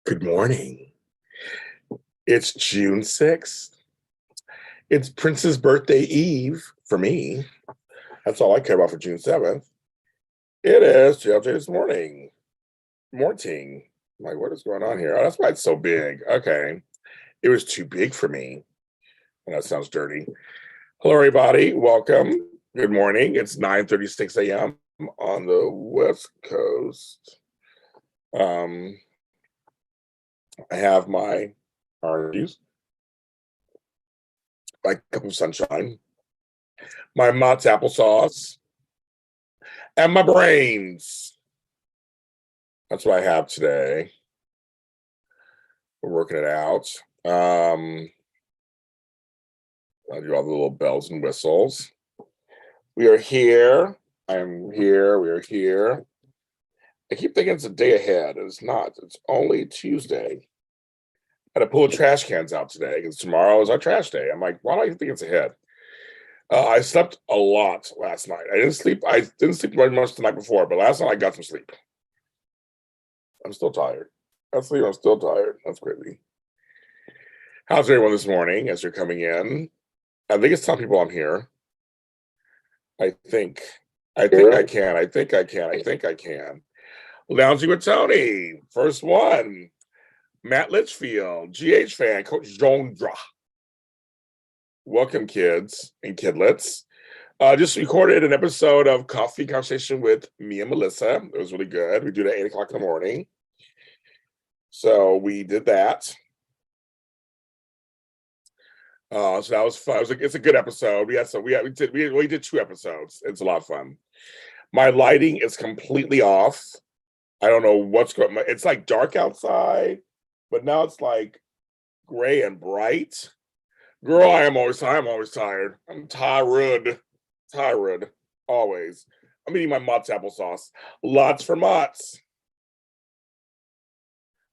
Good morning. It's June 6th. It's Prince's birthday eve for me. That's all I care about for June 7th. It is JLJ this morning. Morning. Like, what is going on here? Oh, that's why it's so big. Okay. It was too big for me. And that sounds dirty. Hello, everybody. Welcome. Good morning. It's 9:36 a.m. on the West Coast. I have my oranges, my cup of sunshine, my Mott's applesauce, and my brains. That's what I have today. We're working it out. I do all the little bells and whistles. We are here. I'm here. We are here. I keep thinking it's a day ahead. It's not. It's only Tuesday. I had to pull the trash cans out today because tomorrow is our trash day. I'm like, why do I think it's ahead? I slept a lot last night. I didn't sleep very much the night before, but last night I got some sleep. I'm still tired. I'm still tired. That's crazy. How's everyone this morning as you're coming in? I think it's telling people I'm here. I think I can. Lounging with Tony, first one. Matt Litchfield, GH fan, Coach Jondra. Welcome, kids and kidlets. Just recorded an episode of Coffee Conversation with me and Melissa. It was really good. We do it at 8 o'clock in the morning. So we did that. So that was fun. It's a good episode. We did 2 episodes. It's a lot of fun. My lighting is completely off. I don't know what's going on. It's like dark outside, but now it's like gray and bright. Girl, I'm always tired. I'm tired. Always. I'm eating my Mott's applesauce. Lots for Mott's.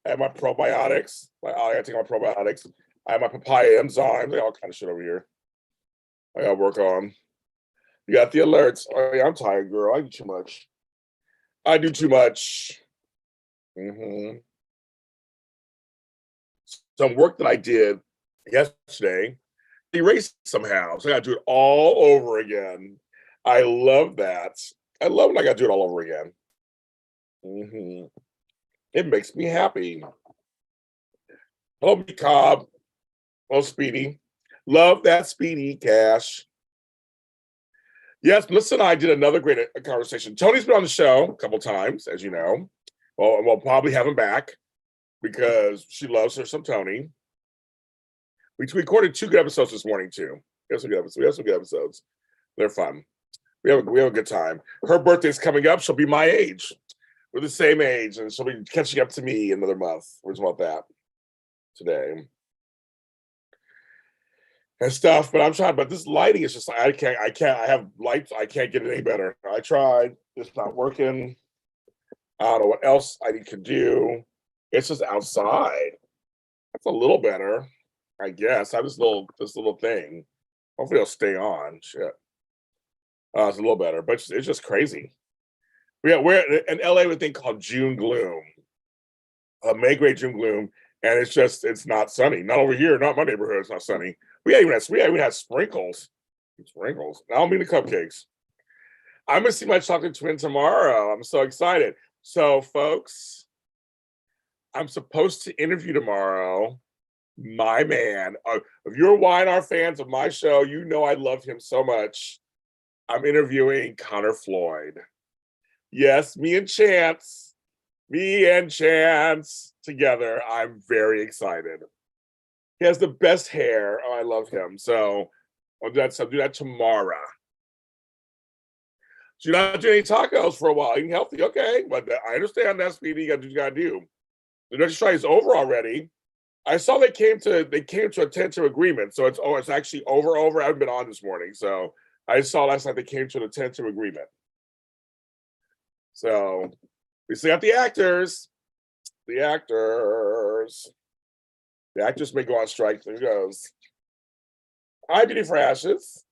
I have my probiotics. I gotta take my probiotics. I have my papaya enzymes. I got all kind of shit over here. I gotta work on. You got the alerts. Oh yeah, I'm tired, girl. I do too much. Some work that I did yesterday erased somehow, so I gotta do it all over again. I love that. I love when I gotta do it all over again. It makes me happy. Hello, B Cobb. Hello, Speedy. Love that Speedy Cash. Yes, Melissa and I did another great conversation. Tony's been on the show a couple times, as you know. Well, we'll probably have him back because she loves her some Tony. We recorded 2 good episodes this morning too. We have some good episodes. They're fun. We have a good time. Her birthday's coming up. She'll be my age. We're the same age, and she'll be catching up to me in another month. We're just about that today and stuff. But I'm trying. But this lighting is just like I can't. I have lights. I can't get it any better. I tried. It's not working. I don't know what else I need to do. It's just outside. That's a little better, I guess. I have this little thing. Hopefully it'll stay on. Shit. It's a little better, but it's just crazy. We're in LA with a thing called June gloom. May grade June gloom, and it's not sunny. Not over here, not my neighborhood. It's not sunny. We even had sprinkles. Sprinkles. Now I'll mean the cupcakes. I'm gonna see my chocolate twin tomorrow. I'm so excited. So, folks, I'm supposed to interview tomorrow my man. If you're YNR fans of my show, you know I love him so much. I'm interviewing Connor Floyd. Yes, me and Chance together. I'm very excited. He has the best hair. Oh, I love him. So I'll do that tomorrow. So you're not doing any tacos for a while. Eating healthy, okay? But I understand that, Speedy. You got to do what you got to do. The next try is over already. I saw they came to a tentative agreement. So it's actually over. I haven't been on this morning, so I saw last night they came to a tentative agreement. So we still got the actors. The actors may go on strike. There goes. Hi, Beauty for Ashes.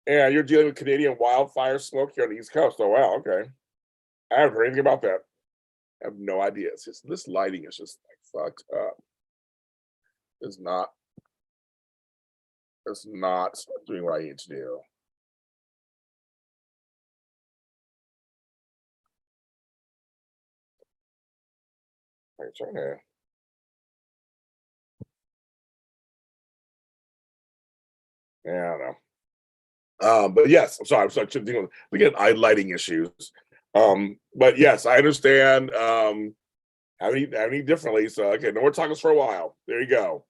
And you're dealing with Canadian wildfire smoke here on the East Coast. Oh, wow. Okay. I haven't heard anything about that. I have no idea. It's just this lighting is just like fucked up. It's not doing what I need to do. I'm trying to. Yeah, I don't know. But yes, I'm sorry. We get eye lighting issues. But yes, I understand. Having differently. So okay, no more tacos for a while. There you go.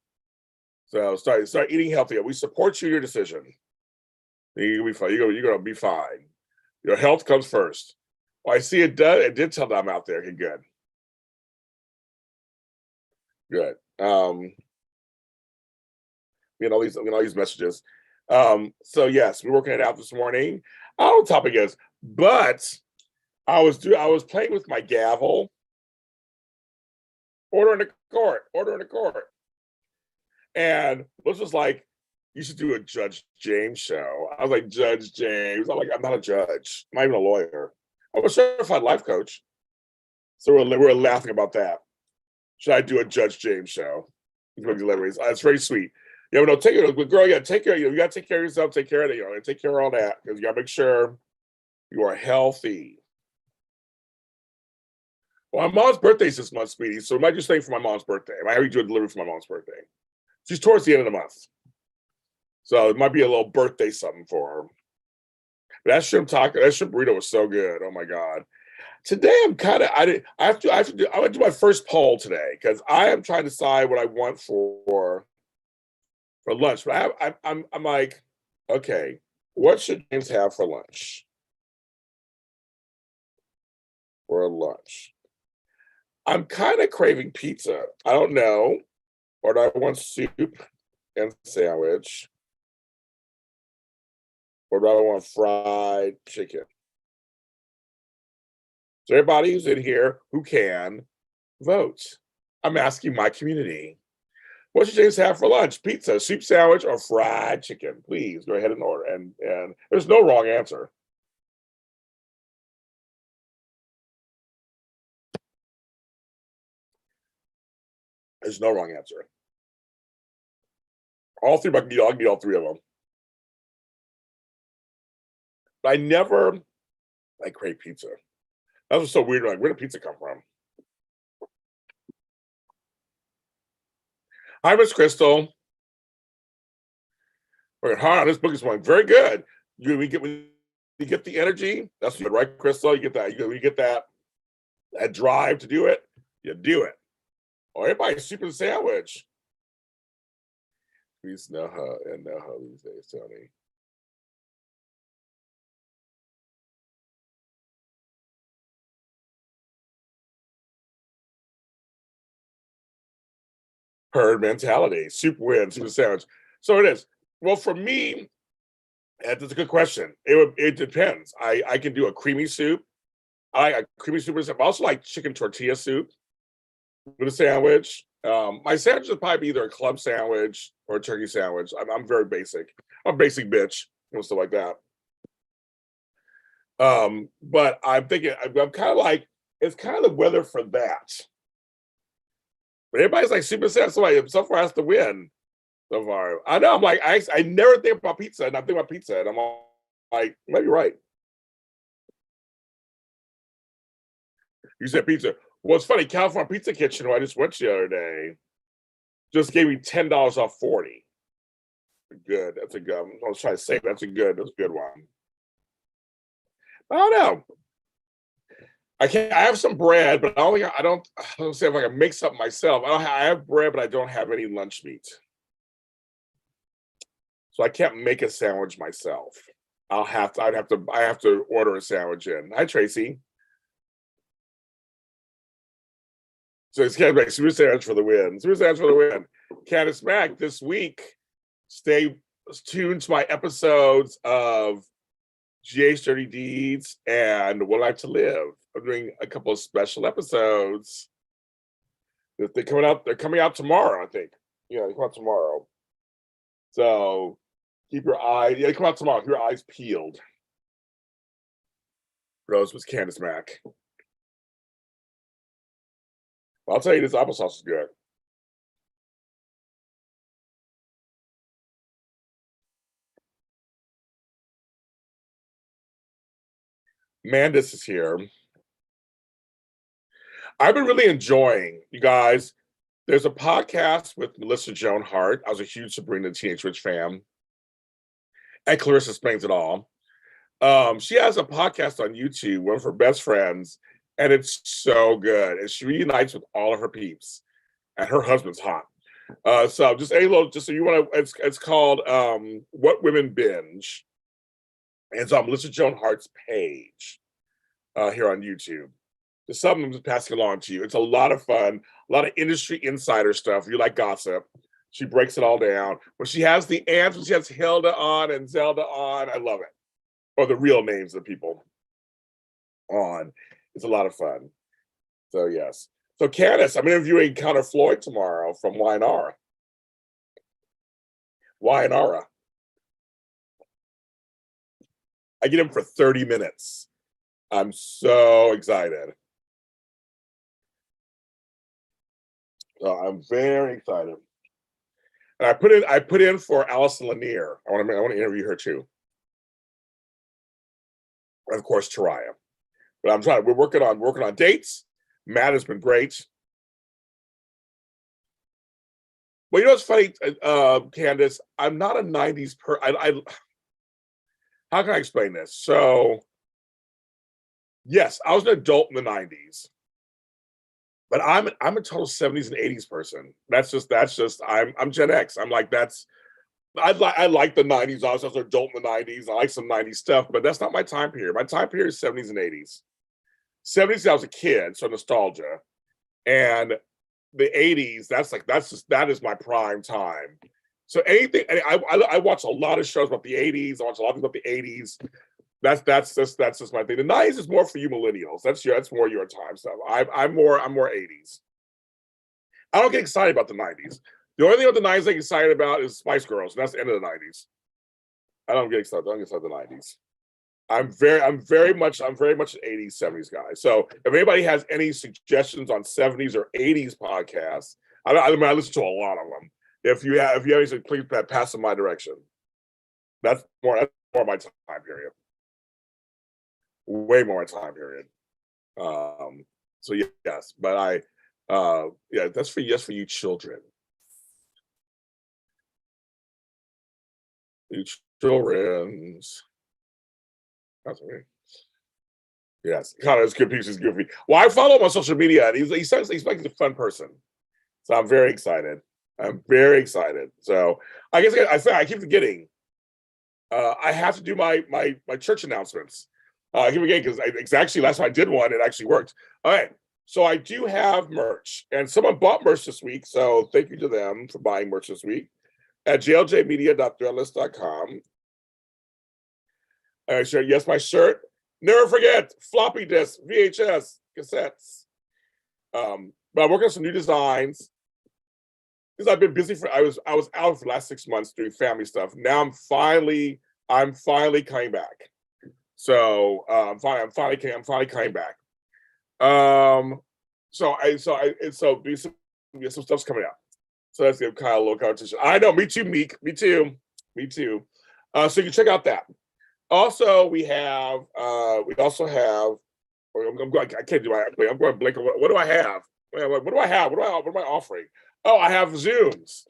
So start eating healthier. We support you in your decision. You'll be fine. You're gonna be fine. Your health comes first. Well, I see it did tell them out there. Okay, good. Good. All these messages. So yes, we're working it out this morning. I don't know what the topic is, but I was playing with my gavel. Order in the court. And this was like, you should do a Judge James show. I was like, Judge James. I'm like, I'm not a judge. I'm not even a lawyer. I'm a certified life coach. So we're laughing about that. Should I do a Judge James show? Deliveries. It's very sweet. Yeah, but no, take it, girl. Yeah, take care. You got to take care of yourself. Take care of it. Take care of all that because you got to make sure you are healthy. Well, my mom's birthday's this month, sweetie. So we might just stay for my mom's birthday. I might have you do a delivery for my mom's birthday. She's towards the end of the month. So it might be a little birthday something for her. But that shrimp burrito was so good. Oh my God. Today I'm kind of I have to do my first poll today because I am trying to decide what I want for lunch. But I'm like, okay, what should James have for lunch? For lunch. I'm kind of craving pizza. I don't know. Or do I want soup and sandwich? Or do I want fried chicken? So everybody who's in here who can vote. I'm asking my community. What should James have for lunch? Pizza, soup sandwich, or fried chicken? Please go ahead and order. And there's no wrong answer. There's no wrong answer. All three, I can eat all three of them. But I crave pizza. That was so weird. Like, where did pizza come from? Hi, Miss Crystal. We're hard on this book is one. Very good. We get the energy. That's good, right, Crystal? You get that. You get that drive to do it. You do it. Oh, everybody's super sandwich. Please know her and know her these days, Tony. Herd mentality. Super win, super sandwich. So it is. Well, for me, that's a good question. It depends. I can do a creamy soup. I like a creamy soup. I also like chicken tortilla soup with a sandwich. My sandwich would probably be either a club sandwich or a turkey sandwich. I'm very basic. I'm a basic bitch and stuff like that. But I'm thinking I'm kind of like it's kind of the weather for that. But everybody's like super sad. So far has to win. So far, I know. I'm like I never think about pizza, and I think about pizza, and I'm all like, maybe right. You said pizza. Well, it's funny. California Pizza Kitchen, who I just went to the other day, just gave me $10 off 40. Good. That's a good. I was trying to say that's a good one. I don't know. I have some bread, but I don't say if I can make something myself. I have bread, but I don't have any lunch meat, so I can't make a sandwich myself. I have to order a sandwich in. Hi, Tracy. So it's kind of like super sandwich for the win. Super sandwich for the win. Candace Mack this week. Stay tuned to my episodes of GA's Dirty Deeds and What I Like to Live. I'm doing a couple of special episodes. They're coming out tomorrow, I think. Yeah, they come out tomorrow. So keep your eyes. Yeah, they come out tomorrow. Keep your eyes peeled. Rose was Candace Mack. I'll tell you, this applesauce is good. Mandis is here. I've been really enjoying, you guys. There's a podcast with Melissa Joan Hart. I was a huge Sabrina the Teenage Witch fan. And Clarissa Explains It All. She has a podcast on YouTube, one of her best friends, and it's so good. And she reunites with all of her peeps, and her husband's hot. So just just so you want to, it's called What Women Binge. And it's on Melissa Joan Hart's page here on YouTube. There's something I'm just passing along to you. It's a lot of fun, a lot of industry insider stuff. You like gossip. She breaks it all down. When she has the aunts, when she has Hilda on and Zelda on, I love it. Or the real names of people on. It's a lot of fun. So yes. So Candace, I'm interviewing Connor Floyd tomorrow from Wynara. Wynara. I get him for 30 minutes. I'm so excited. So I'm very excited. And I put in for Allison Lanier. I want to interview her too. And of course, Taraya. But we're working on dates. Matt has been great. Well, you know what's funny, Candace? I'm not a 90s how can I explain this? So, yes, I was an adult in the 90s. But I'm a total 70s and 80s person. That's just I'm Gen X. I'm like I like the 90s. I was an adult in the 90s. I like some 90s stuff, but that's not my time period. My time period is 70s and 80s. 70s, I was a kid, so nostalgia. And the 80s, that is my prime time. So anything, I watch a lot of shows about the 80s. I watch a lot of things about the 80s. That's just my thing. The 90s is more for you millennials. That's more your time stuff. I'm more 80s. I don't get excited about the 90s. The only thing about the 90s I get excited about is Spice Girls, and that's the end of the 90s. I don't get excited. I don't get excited about the 90s. I'm very much an 80s, 70s guy. So if anybody has any suggestions on 70s or 80s podcasts, I listen to a lot of them. If you have anything, please pass them my direction. That's more my time period. Way more time period. So yes, but that's for you children. You children's. That's me. Yes, kind of good pieces, goofy. Well, I follow him on social media, and he's like a fun person. So I'm very excited. So I guess I keep forgetting. I have to do my church announcements. I keep forgetting because actually last time I did one, it actually worked. All right, so I do have merch, and someone bought merch this week. So thank you to them for buying merch this week at jljmedia.threadless.com. Sure, yes, my shirt. Never forget floppy disk, VHS, cassettes. But I'm working on some new designs because I've been busy I was out for the last 6 months doing family stuff. Now I'm finally coming back. So I'm finally coming back. So some stuff's coming out. So that's give Kyle a little competition. I know, me too, Meek. Me too. So you can check out that. Also, we also have. I'm going. I can't do my. I'm going to blink. What do I have? What do I have? What am I offering? Oh, I have Zooms.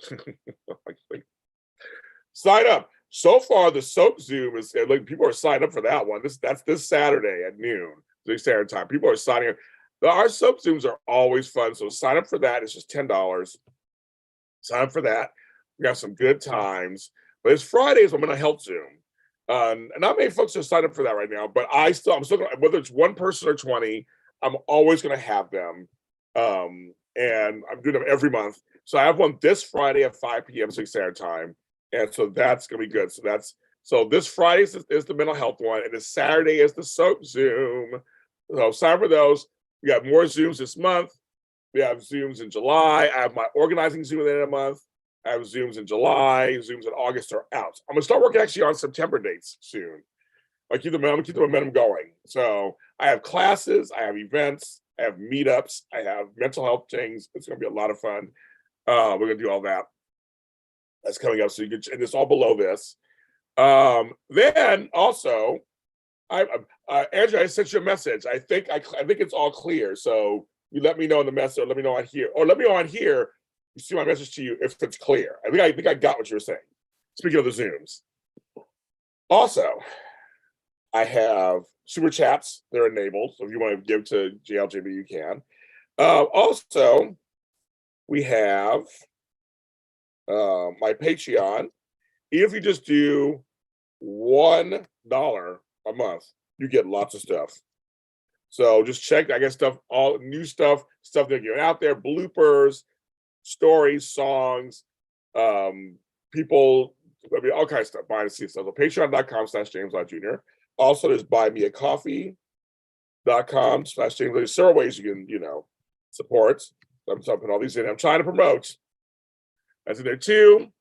Sign up. So far, the soap Zoom is like people are signing up for that one. That's this Saturday at noon, the standard time. People are signing up. Our soap Zooms are always fun. So sign up for that. It's just $10. Sign up for that. We have some good times. But it's Fridays. I'm going to help Zoom. And not many folks are signed up for that right now, but I'm still gonna, whether it's one person or 20, I'm always going to have them. And I'm doing them every month. So I have one this Friday at 5 p.m. Standard Time. And so that's going to be good. So this Friday is the mental health one, and this Saturday is the soap Zoom. So sign for those. We got more Zooms this month. We have Zooms in July. I have my organizing Zoom at the end of the month. I have Zooms in July. Zooms in August are out. I'm gonna start working actually on September dates soon. I'm gonna keep the momentum going. So I have classes, I have events, I have meetups, I have mental health things. It's gonna be a lot of fun. We're gonna do all that. That's coming up. So you can, and it's all below this. Then also, Andrew, I sent you a message. I think it's all clear. So you let me know in the message, or let me know on here, or let me know on here. You see my message to you if it's clear. I think I got what you were saying. Speaking of the Zooms, also I have super chats. They're enabled, so if you want to give to JLJB, you can. Also, we have my Patreon. Even if you just do $1 a month, you get lots of stuff. So just check. I got stuff, all new stuff they're getting out there, bloopers, stories, songs, people, I mean, all kinds of stuff, behind the scenes stuff. So patreon.com/James Lott Jr. Also, there's buymeacoffee.com/James. There's several ways you can, support. So I'm putting all these in. I'm trying to promote. That's in there too.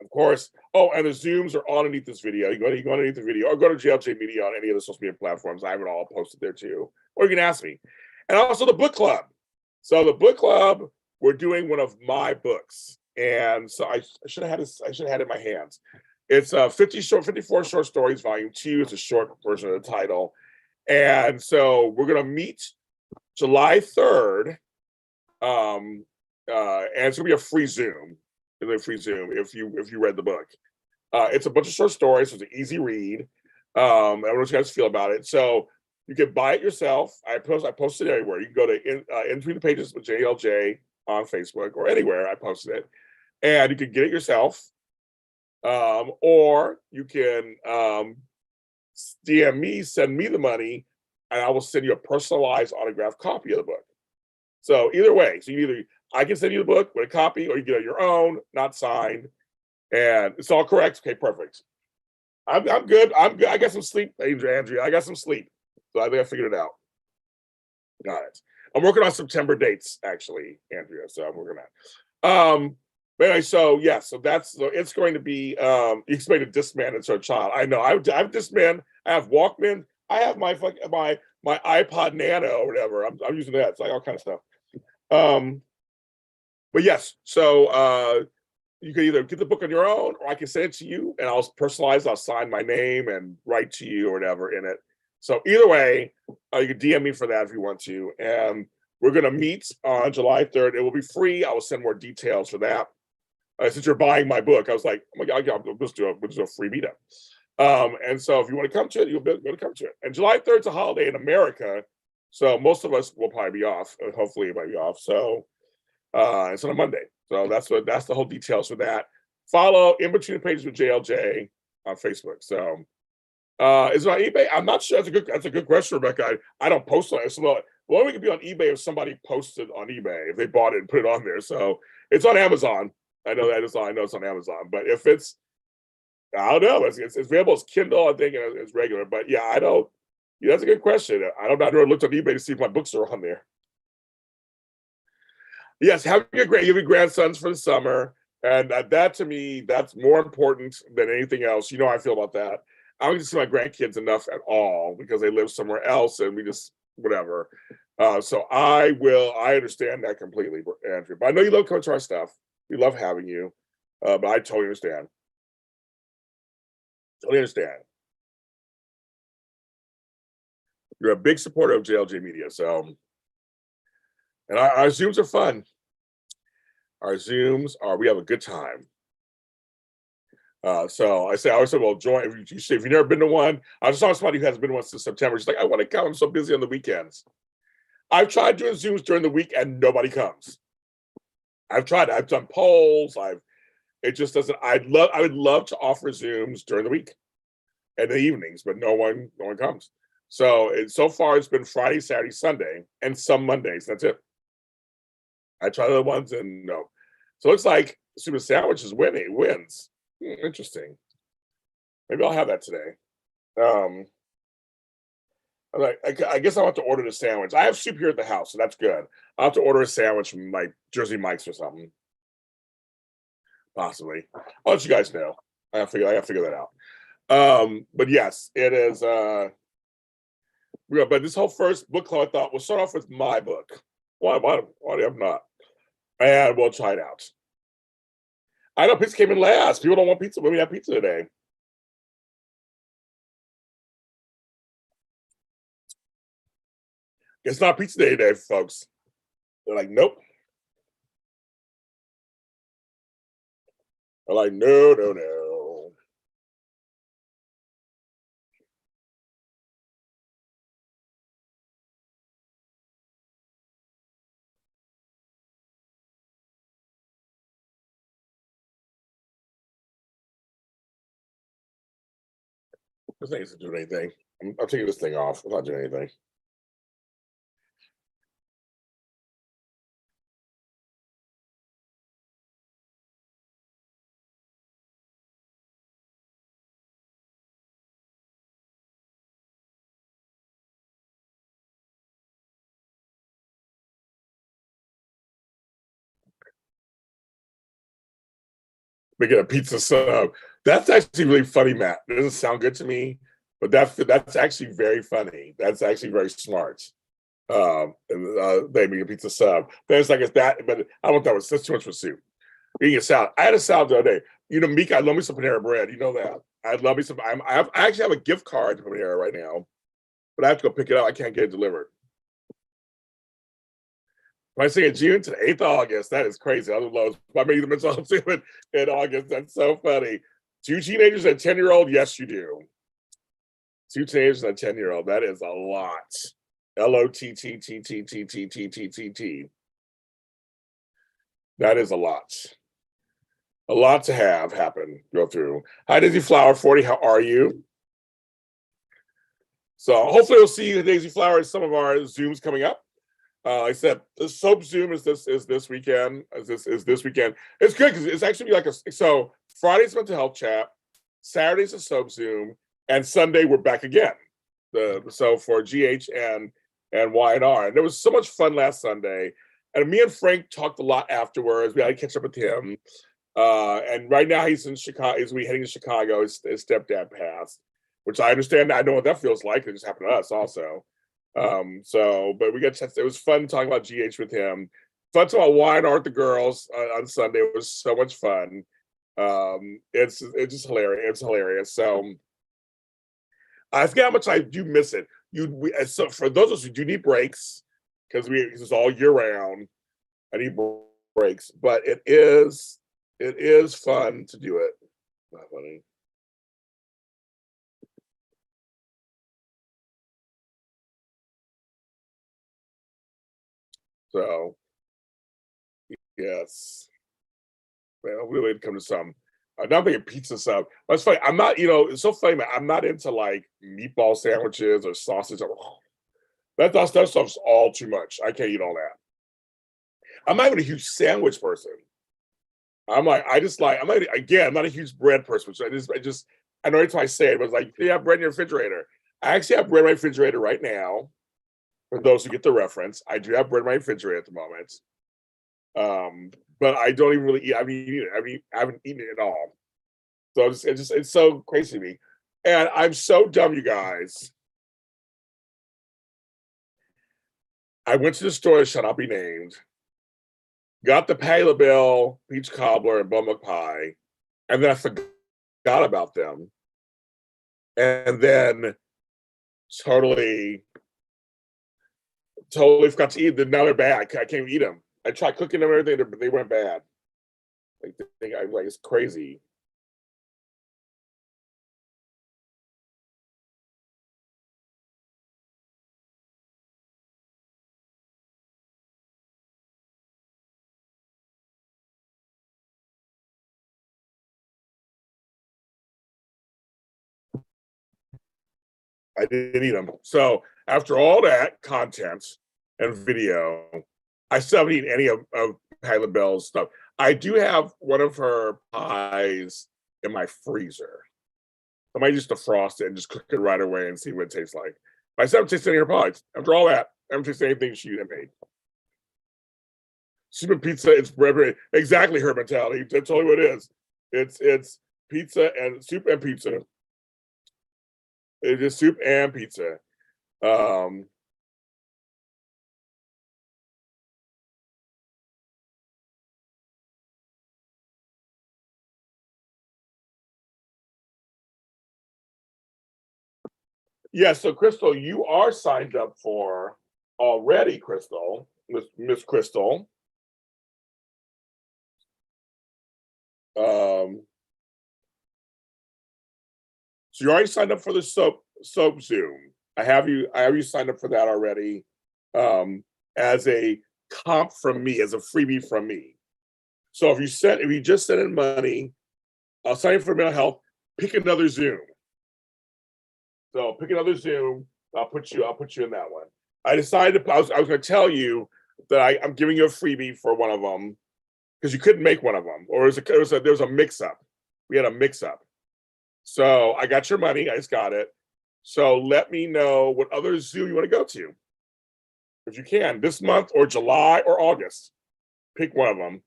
Of course. Oh, and the Zooms are underneath this video. You go underneath the video, or go to JLJ Media on any of the social media platforms. I have it all posted there too. Or you can ask me. And also the book club. So the book club, we're doing one of my books. And so I should have had it in my hands. It's 54 short stories, volume 2. It's a short version of the title. And so we're gonna meet July 3rd. And it's gonna be a free Zoom. If you read the book. It's a bunch of short stories, so it's an easy read. I don't know what you guys feel about it. So you can buy it yourself. I post it everywhere. You can go to in between the pages with JLJ on Facebook or anywhere. I posted it, and you can get it yourself, or you can DM me, send me the money, and I will send you a personalized autographed copy of the book. So either way, I can send you the book with a copy, or you get it on your own, not signed, and it's all correct. Okay, perfect. I'm good. I'm good. I got some sleep, Andrea. I got some sleep, so I think I figured it out. Got it. I'm working on September dates, actually, Andrea. So I'm working on. But anyway, so it's going to be. You expect a Discman into a child. I know. I've Discman. I have Walkman. I have my iPod Nano or whatever. I'm using that. It's like all kind of stuff. But yes, so you can either get the book on your own, or I can send it to you, and I'll personalize. I'll sign my name and write to you or whatever in it. So either way, you can DM me for that if you want to. And we're gonna meet on July 3rd. It will be free. I will send more details for that. Since you're buying my book, I was like, oh my God, we'll just do a free meetup. And so if you want to come to it, you'll be able to come to it. And July 3rd is a holiday in America, so most of us will probably be off. Hopefully, it might be off. So it's on a Monday. So that's the whole details for that. Follow In Between the Pages with JLJ on Facebook. So is it on eBay? I'm not sure. That's a good question, Rebecca. I don't post on it. So well, we could be on eBay if somebody posted on eBay, if they bought it and put it on there. So it's on Amazon. I know that. I know it's on Amazon. But if it's, I don't know. It's available as Kindle, I think, and it's regular. But yeah, I don't. Yeah, that's a good question. I never looked on eBay to see if my books are on there. Yes, having a grandsons for the summer, and that to me, that's more important than anything else. You know how I feel about that. I don't get to see my grandkids enough at all because they live somewhere else, and we just whatever. So I understand that completely, Andrew. But I know you love coming to our stuff. We love having you, but I totally understand. Totally understand. You're a big supporter of JLJ Media, so and our Zooms are fun. Our Zooms we have a good time. So I always say, well, join if you've never been to one. I just saw somebody who hasn't been to one since September. She's like, I want to come. I'm so busy on the weekends. I've tried doing Zooms during the week and nobody comes. I've tried. I've done polls. It just doesn't. I would love to offer Zooms during the week and the evenings, but no one comes. So far it's been Friday, Saturday, Sunday, and some Mondays. That's it. I tried other ones and no. So it looks like Super Sandwiches wins. Interesting. Maybe I'll have that today. I guess I'll have to order the sandwich. I have soup here at the house, so that's good. I'll have to order a sandwich from like Jersey Mike's or something. Possibly. I'll let you guys know. I gotta figure that out. But yes, it is but this whole first book club I thought we'll start off with my book. Why do I not? And we'll try it out. I know pizza came in last. People don't want pizza. We have pizza today. It's not pizza day today, folks. They're like, nope. They're like, no, no, no. This thing isn't doing anything. I'm taking this thing off. It's not doing anything. Making a pizza sub. That's actually really funny, Matt. It doesn't sound good to me, but that's actually very funny. That's actually very smart. They make a pizza sub. Then it's like it's that, but I don't know what that was. That's too much for soup. Eating a salad. I had a salad the other day. You know, Mika, I love me some Panera Bread. You know that. I love me some. I actually have a gift card to Panera right now, but I have to go pick it up. I can't get it delivered. Am I saying June to the 8th of August? That is crazy. I love. I made them in August. That's so funny. 2 teenagers and a 10-year-old. Yes, you do. 2 teenagers and a 10-year-old. That is a lot. LOTTTTTTTTT. That is a lot. A lot to have happen, go through. Hi, Daisy Flower 40. How are you? So hopefully we'll see Daisy Flower in some of our Zooms coming up. Like I said, the soap Zoom is this weekend. Is this weekend? It's good because it's actually like so Friday's mental health chat, Saturday's a soap Zoom, and Sunday we're back again. So for GH and Y&R, and there was so much fun last Sunday. And me and Frank talked a lot afterwards. We had to catch up with him. And right now he's in Chicago. He's heading to Chicago. His stepdad passed, which I understand. I know what that feels like. It just happened to us also. But we got chance. It was fun talking about GH with him. Fun talking about Y&R with the girls on Sunday. It was so much fun. It's just hilarious. It's hilarious. So I forget how much I do miss it. So for those of us who do need breaks, because it's all year round, I need breaks. But it is fun to do it. Not funny. So yes, well, we would come to some. Not being pizza sub. That's funny. I'm not. It's so funny, man. I'm not into like meatball sandwiches or sausage. That stuff's all too much. I can't eat all that. I'm not even a huge sandwich person. I'm like, I'm not, again, I'm not a huge bread person. So I know every time I say it, but it's like, you have bread in your refrigerator. I actually have bread in my refrigerator right now. For those who get the reference, I do have bread in my refrigerator at the moment. But I don't even really eat. I haven't eaten it. I haven't eaten it at all. So it's so crazy to me. And I'm so dumb, you guys. I went to the store that shall not be named, got the Paleo Bill, peach cobbler, and bumbuck pie, and then I forgot about them. And then totally forgot to eat them. Now they're bad. I can't even eat them. I tried cooking them and everything, but they went bad. Like it's crazy. I didn't eat them. So after all that content and video, I still haven't eaten any of Kyla Bell's stuff. I do have one of her pies in my freezer. I might just defrost it and just cook it right away and see what it tastes like. I still haven't tasted any of her pies. After all that, I haven't tasted anything she made. Super pizza, it's bread. Exactly her mentality. That's totally what it is. It's pizza and soup and pizza. It's just soup and pizza. Um, yeah, so Crystal, you are signed up for already, Crystal, Miss Crystal. So you already signed up for the soap Zoom. I have you signed up for that already, as a comp from me, as a freebie from me. So if you just send in money, I'll sign up for mental health. Pick another Zoom. So pick another Zoom. I'll put you in that one. I decided I was going to tell you that I'm giving you a freebie for one of them because you couldn't make one of them, or there was a mix up. We had a mix up. So I got your money. I just got it. So let me know what other Zoom you want to go to, if you can, this month or July or August. Pick one of them,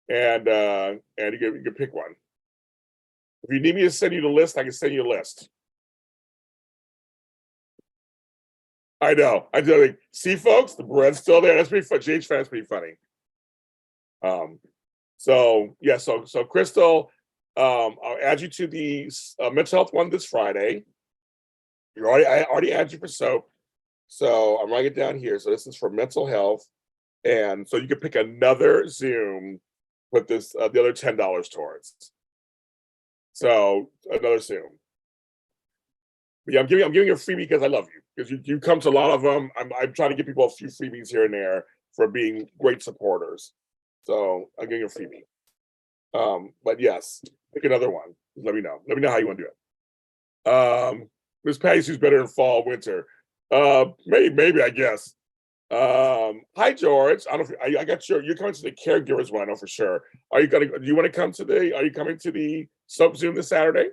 and you can pick one. If you need me to send you the list, I can send you a list. I know. I do. Like, see, folks, the bread's still there. That's pretty fun. JH fan is pretty funny. So yeah. So Crystal, I'll add you to the mental health one this Friday. I already added you for soap. So I'm writing it down here. So this is for mental health, and so you can pick another Zoom. Put this the other $10 towards. So another Zoom. But yeah, I'm giving you a freebie because I love you. Because you come to a lot of them. I'm trying to give people a few freebies here and there for being great supporters. So I'm giving you a freebie. But yes, pick another one. Let me know. Let me know how you want to do it. Miss Patty Sue's better in fall, winter. Maybe I guess. Hi George. I don't know if I got you're coming to the Caregivers one, I know for sure. Do you want to come are you coming to the Soap Zoom this Saturday?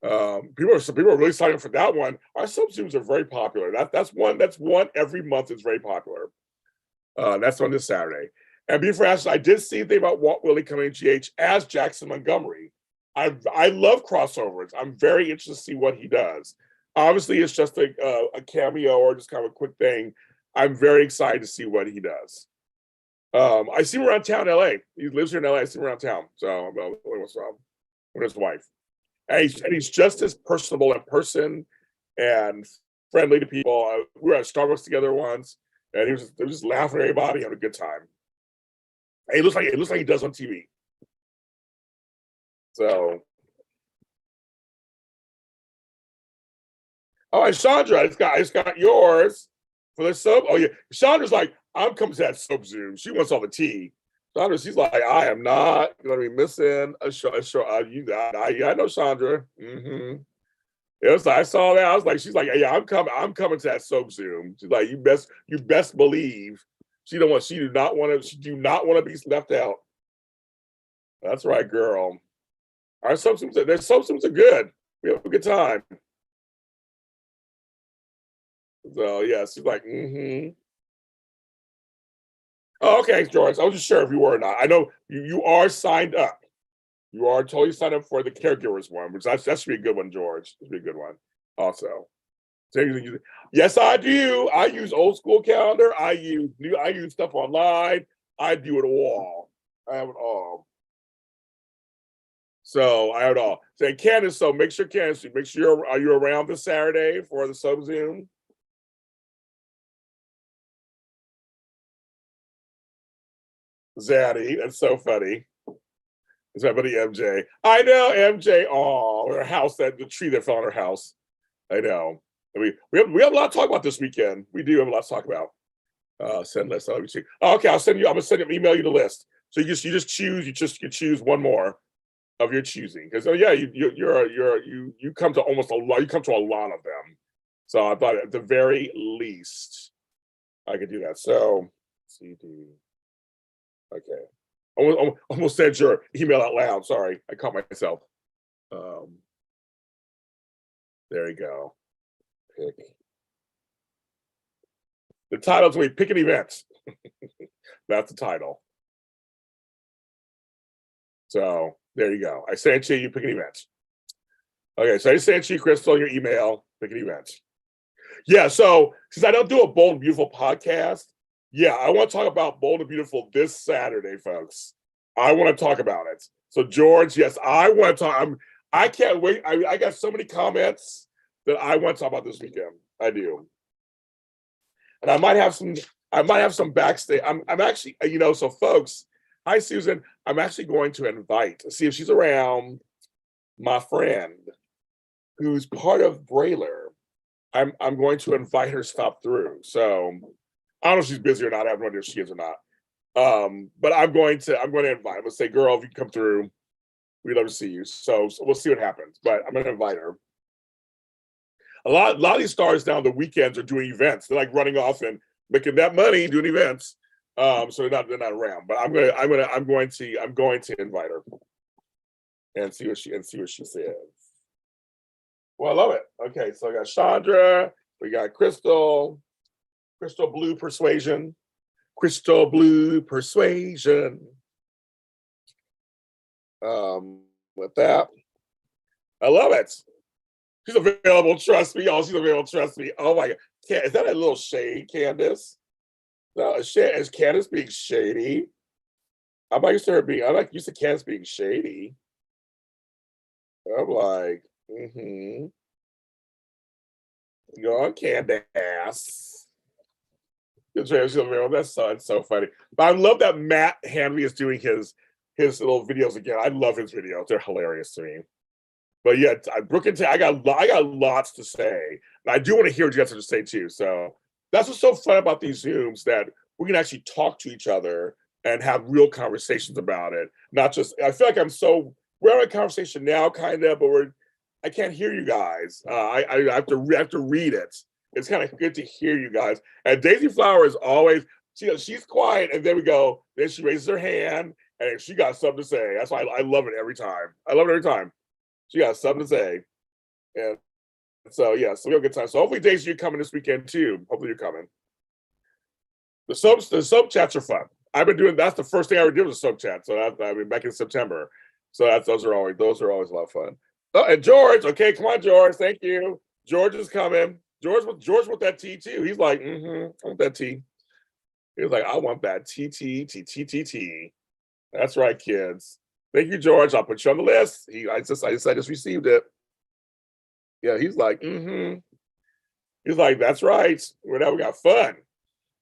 People are really signing up for that one. Our Soap Zooms are very popular. That's one every month is very popular. That's on this Saturday. And before asking, I did see a thing about Walt Willie coming to GH as Jackson Montgomery. I love crossovers. I'm very interested to see what he does. Obviously, it's just a cameo or just kind of a quick thing. I'm very excited to see what he does. I see him around town in LA. He lives here in LA. I see him around town. So with his wife. And he's just as personable in person and friendly to people. We were at Starbucks together once, and he was just laughing at everybody, having a good time. And it looks like he does on TV. So, and Chandra, I just got yours for the soap. Oh yeah, Chandra's like, I'm coming to that soap Zoom. She wants all the tea. Chandra, she's like, I am not going to be missing a show. I know Chandra. Mm-hmm. It was like, I saw that. I was like, she's like, yeah, I'm coming to that soap Zoom. She's like, you best believe she do not want to be left out. That's right, girl. Our soap Zooms are good. We have a good time. So yeah, she's like, mm-hmm. Oh, okay, George. I was just sure if you were or not. I know you are signed up. You are totally signed up for the Caregivers one, which that should be a good one, George. That should be a good one. Also, yes, I do. I use old school calendar. I use stuff online. I do it all. I have it all. So I have it all. So Candace, make sure are you around this Saturday for the Sub Zoom? Zaddy, that's so funny. Is that buddy MJ? I know MJ. Oh, her house, the tree that fell on her house. I know. We have a lot to talk about this weekend. We do have a lot to talk about. Send list. Let me see. Okay, I'm gonna email you the list. So you just choose one more of your choosing. Because you come to almost a lot. You come to a lot of them. So I thought at the very least I could do that. So CD. Okay. Almost said your email out loud. Sorry, I caught myself. There you go. Pick. The title's going to be Pick an Event. That's the title. So there you go. I sent you pick an event. Okay, so I sent you, Crystal, your email, pick an event. Yeah, so since I don't do a Bold and Beautiful podcast, yeah, I want to talk about Bold and Beautiful this Saturday, folks. I want to talk about it. So George, yes, I want to talk. I can't wait. I got so many comments that I want to talk about this weekend. I do. And I might have some backstage. I'm actually, so folks, hi Susan. I'm actually going to invite, see if she's around, my friend who's part of Brailer. I'm going to invite her to stop through. So I don't know if she's busy or not. I have no idea if she is or not. But I'm going to invite. I'm gonna say, girl, if you come through, we'd love to see you. So we'll see what happens. But I'm gonna invite her. A lot of these stars now on the weekends are doing events. They're like running off and making that money doing events. So they're not around. But I'm going to invite her and see what she says. Well, I love it. Okay, so I got Chandra, we got Crystal Blue Persuasion. Crystal Blue Persuasion. With that, I love it. She's available, trust me. Oh, she's available, trust me. Oh my God. Is that a little shade, Candace? No, is Candace being shady? I'm not used to her being, I'm not used to Candace being shady. I'm like, Go on, Candace. That's so funny. But I love that Matt Hanley is doing his little videos again. I love his videos. They're hilarious to me. But yeah, Brooke and I got lots to say. And I do want to hear what you guys have to say too. So that's what's so fun about these Zooms, that we can actually talk to each other and have real conversations about it. Not just, I feel like we're having a conversation now, kind of, but I can't hear you guys. I have to read it. It's kind of good to hear you guys. And Daisy Flower is always, she's quiet, and then then she raises her hand, and she got something to say. That's why I love it every time. I love it every time. She got something to say. And so, yeah, so we have a good time. So hopefully, Daisy, you're coming this weekend too. Hopefully you're coming. The soap chats are fun. That's the first thing I ever did was soap chat. So back in September. So those are always a lot of fun. Oh, and George, okay, come on, George. Thank you. George is coming. George with that tea too. He's like, I want that tea. He was like, I want that tea. That's right, kids. Thank you, George. I'll put you on the list. I just received it. Yeah, he's like, He's like, that's right. We got fun.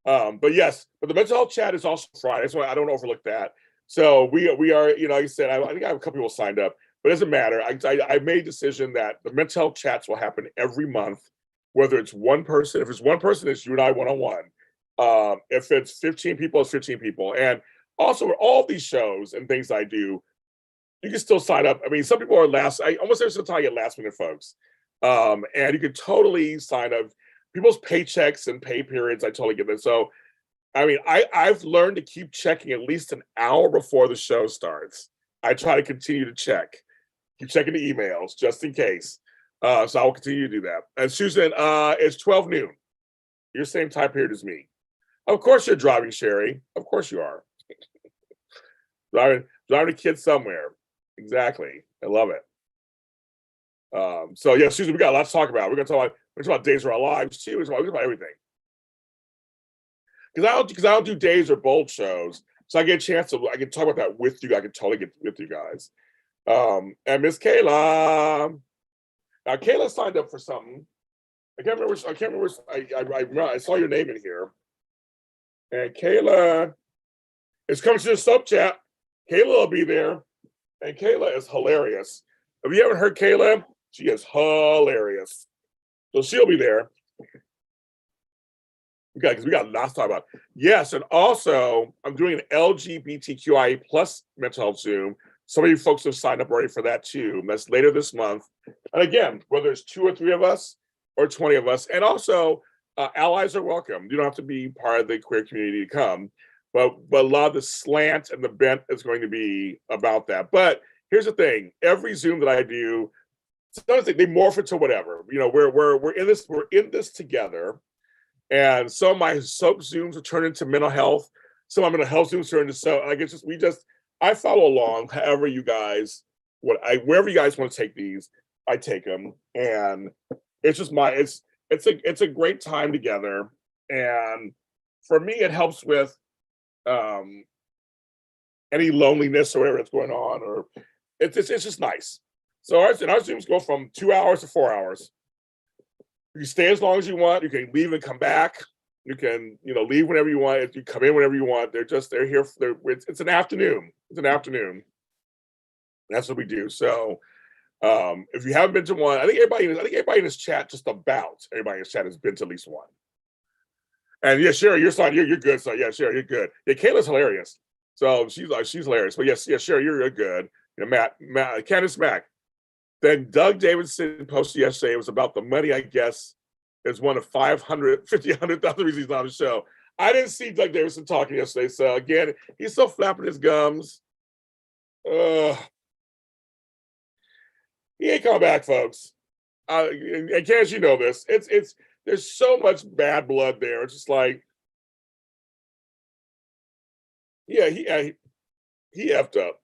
But the mental health chat is also Friday. So I don't overlook that. So we are, like I said, I think I have a couple people signed up, but it doesn't matter. I made a decision that the mental health chats will happen every month, whether it's one person. If it's one person, it's you and I one-on-one. If it's 15 people, it's 15 people. And also for all these shows and things I do, you can still sign up. I mean, some people are almost every single time I get last minute folks. And you can totally sign up. People's paychecks and pay periods, I totally get that. So, I mean, I've learned to keep checking at least an hour before the show starts. I try to continue to keep checking the emails just in case. So I will continue to do that. And Susan, it's 12 noon. You're same time period as me. Of course you're driving, Sherry. Of course you are. driving the kids somewhere. Exactly. I love it. So yeah, Susan, we got a lot to talk about. We're gonna talk about Days of Our Lives too. We're talking about everything. Because I don't do days or bold shows, so I get a chance I can talk about that with you. I can totally get with you guys. And Miss Kayla. Now Kayla signed up for something. I can't remember. I saw your name in here. And Kayla is coming to the sub chat. Kayla will be there. And Kayla is hilarious. If you haven't heard Kayla, she is hilarious. So she'll be there. Because we got lots to talk about. Yes, and also I'm doing an LGBTQIA plus mental health Zoom. Some of you folks have signed up already for that too. That's later this month. And again, whether it's 2 or 3 of us or 20 of us, and also allies are welcome. You don't have to be part of the queer community to come. But a lot of the slant and the bent is going to be about that. But here's the thing: every Zoom that I do, sometimes they morph into whatever. We're in this together. And some of my soap Zooms will turn into mental health. Some of my mental health Zooms turn into so. I follow along. However, you guys, wherever you guys want to take these, I take them, and it's just it's a great time together. And for me, it helps with any loneliness or whatever that's going on, or it's just nice. So our Zooms go from 2 hours to 4 hours. You can stay as long as you want. You can leave and come back. You can, leave whenever you want. You come in whenever you want. They're here. It's an afternoon. It's an afternoon. That's what we do. So if you haven't been to one, I think everybody in this chat, just about everybody in this chat has been to at least one. And yeah, Sherry, you're son, you're good. So yeah, Sherry, you're good. Yeah, Kayla's hilarious. So she's hilarious. But yes, Sherry, you're good. Matt, Candace Mack. Then Doug Davidson posted yesterday. It was about the money, I guess. Is one of 550, 100,000 reasons on the show. I didn't see Doug Davidson talking yesterday. So again, he's still flapping his gums. He ain't coming back, folks. And Candace, you know this. It's there's so much bad blood there. It's just like, yeah, he effed up.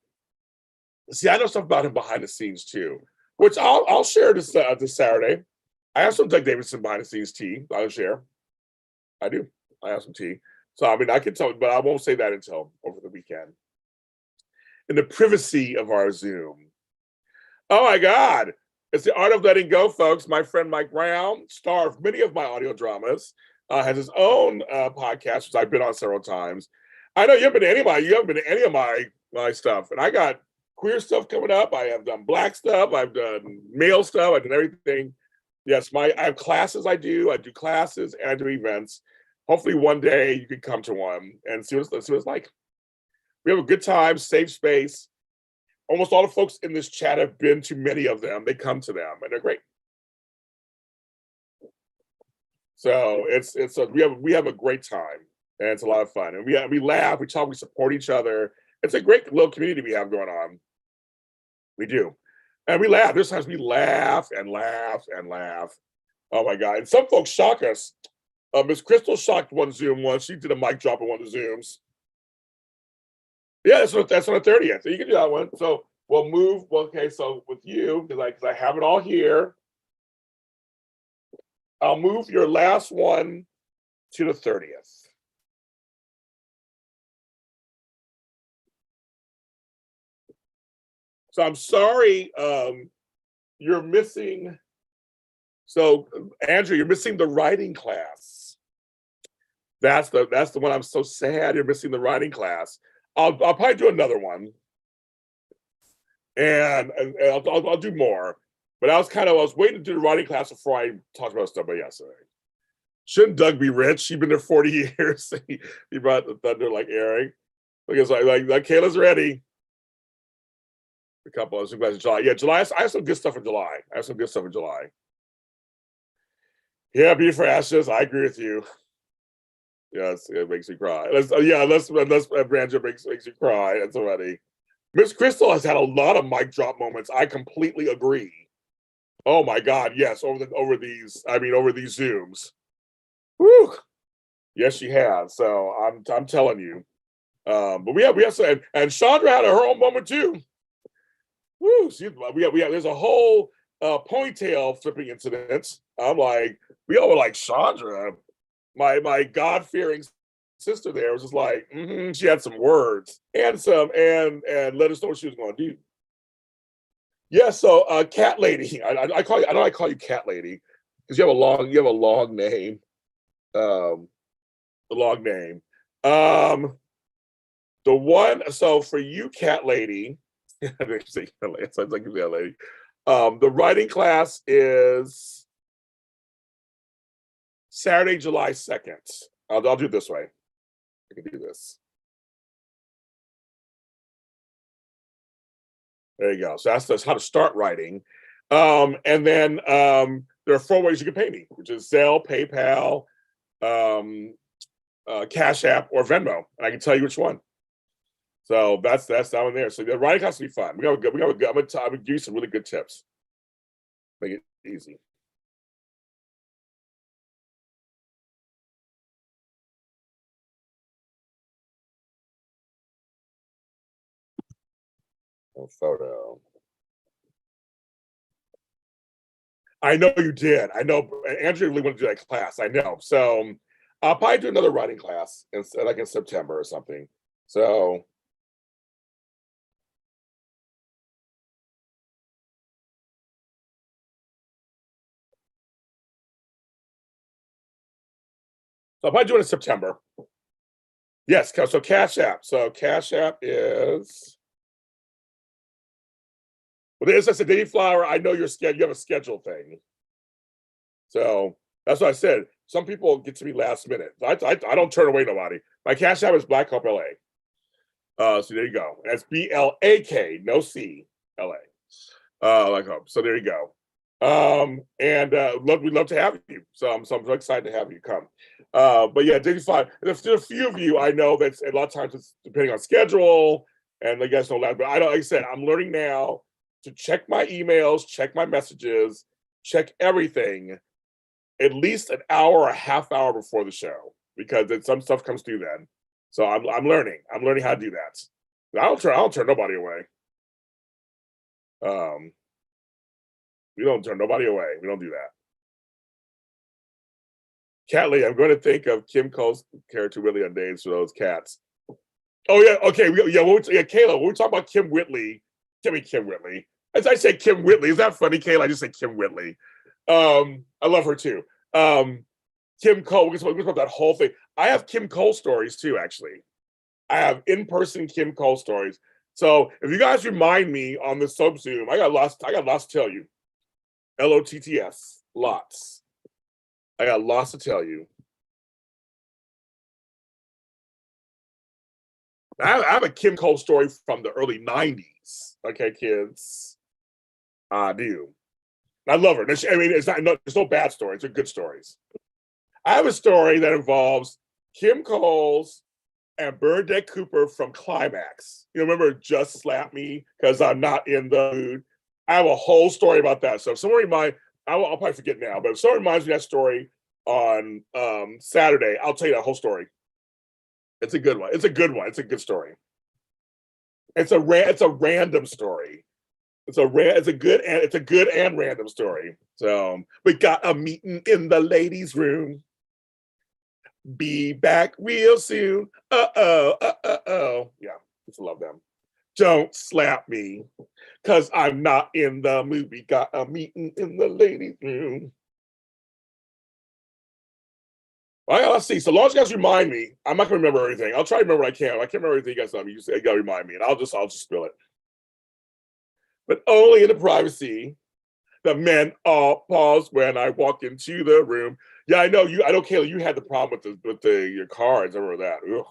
See, I know stuff about him behind the scenes too, which I'll share this Saturday. I have some Doug Davidson behind the scenes tea I'll share. I do. I have some tea. So I mean, I can tell, but I won't say that until over the weekend. In the privacy of our Zoom. Oh my God. It's the art of letting go, folks. My friend Mike Brown, star of many of my audio dramas, has his own podcast, which I've been on several times. I know you haven't been to any of my stuff, and I got queer stuff coming up. I have done Black stuff. I've done male stuff. I've done everything. Yes, I have classes. I do classes and I do events. Hopefully, one day you can come to one and see what it's like. We have a good time, safe space. Almost all the folks in this chat have been to many of them. They come to them, and they're great. So we have a great time, and it's a lot of fun. And we laugh, we talk, we support each other. It's a great little community we have going on. We do, and we laugh. There's times we laugh and laugh and laugh. Oh my God! And some folks shock us. Miss Crystal shocked one Zoom once. She did a mic drop on one of the Zooms. Yeah, that's on the 30th. So you can do that one. So we'll move. Well, okay, so with you, because I have it all here, I'll move your last one to the 30th. So I'm sorry, you're missing. So Andrew, you're missing the writing class. That's the one. I'm so sad you're missing the writing class. I'll probably do another one, and I'll do more. But I was waiting to do the writing class before I talked about stuff. But yesterday, shouldn't Doug be rich? He's been there 40 years. He brought the thunder like Eric. Because like Kayla's ready. A couple of some guys in July. Yeah, July. I have some good stuff in July. Yeah, Beauty for Ashes. I agree with you. Yes, it makes me cry. Unless Brandon makes you cry. That's already. Miss Crystal has had a lot of mic drop moments. I completely agree. Oh my God, yes, over these Zooms. Whew. Yes, she has. So I'm telling you. But we have some, and Chandra had her own moment too. Woo! We have there's a whole ponytail flipping incident. I'm like, we all were like, Chandra, my God fearing sister there was just like, she had some words and let us know what she was going to do. Yeah, so Cat Lady, I call you. I know I call you Cat Lady because you have a long name. The long name. The one. So for you, Cat Lady, it's like that lady. The writing class is Saturday, July 2nd. I'll do it this way. I can do this. There you go. So that's how to start writing. And then there are 4 ways you can pay me, which is Zelle, PayPal, Cash App, or Venmo. And I can tell you which one. So that's that one there. So the writing class will be fun. I'm gonna give you some really good tips. Make it easy. Photo. I know you did. I know Andrew really wanted to do that class. I know. So I'll probably do another writing class like in September or something. So So I'm probably doing it in September. Yes, so Cash App. So Cash App is, well, as I said, Daily Flower, I know you have a schedule thing. So that's what I said. Some people get to me last minute. I don't turn away nobody. My Cash App is Black Hope LA. So there you go. That's BLAK, no C, LA. Like hope. So there you go. And we'd love to have you. So I'm so excited to have you come. But yeah, 55. There's a few of you I know that's a lot of times it's depending on schedule and I guess no that. But I don't, like I said, I'm learning now to check my emails, check my messages, check everything at least an hour or a half hour before the show because some stuff comes through then. So I'm learning. I'm learning how to do that. I don't turn nobody away. We don't turn nobody away. We don't do that. Catley, I'm going to think of Kim Cole's character Whitley on Days for those cats. Oh yeah, okay, Kayla. We're talking about Kim Whitley. Kim Whitley. As I say, Kim Whitley. Is that funny, Kayla? I just say Kim Whitley. I love her too. Kim Cole. We're talking about that whole thing. I have Kim Cole stories too. Actually, I have in-person Kim Cole stories. So if you guys remind me on the sub Zoom, I got lots to tell you. LOTTS, lots. I got lots to tell you. I have a Kim Cole story from the early 90s. Okay, kids. I do. I love her. I mean, there's no bad stories. They're good stories. I have a story that involves Kim Coles and Bernadette Cooper from Climax. You remember Just Slap Me because I'm not in the mood? I have a whole story about that. So if someone I'll probably forget now, but if someone reminds me that story on Saturday, I'll tell you that whole story. It's a good one. It's a good one. It's a good story. It's a random story. It's a good and random story. So we got a meeting in the ladies' room. Be back real soon. Oh. Yeah, just love them. Don't slap me, cause I'm not in the mood. We got a meeting in the ladies' room. All right, let's see. So long as you guys remind me, I'm not gonna remember everything. I'll try to remember what I can. I can't remember everything you guys tell me. You gotta remind me, and I'll just spill it. But only in the privacy. The men all pause when I walk into the room. Yeah, I know, Kayla, you had the problem with your cards. I remember that. Ugh.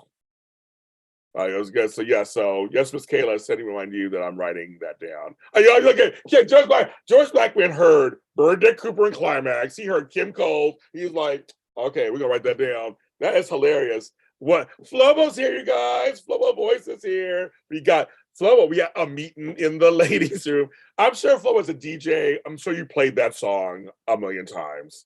It was good. So yes, Miss Kayla, I said to remind you that I'm writing that down. George Blackman heard Bernadette Cooper in Climax. He heard Kim Cole. He's like, okay, we're gonna write that down. That is hilarious. What Flobo's here, you guys. Flobo Voice is here. We got a meeting in the ladies' room. I'm sure Flobo's a DJ. I'm sure you played that song a million times.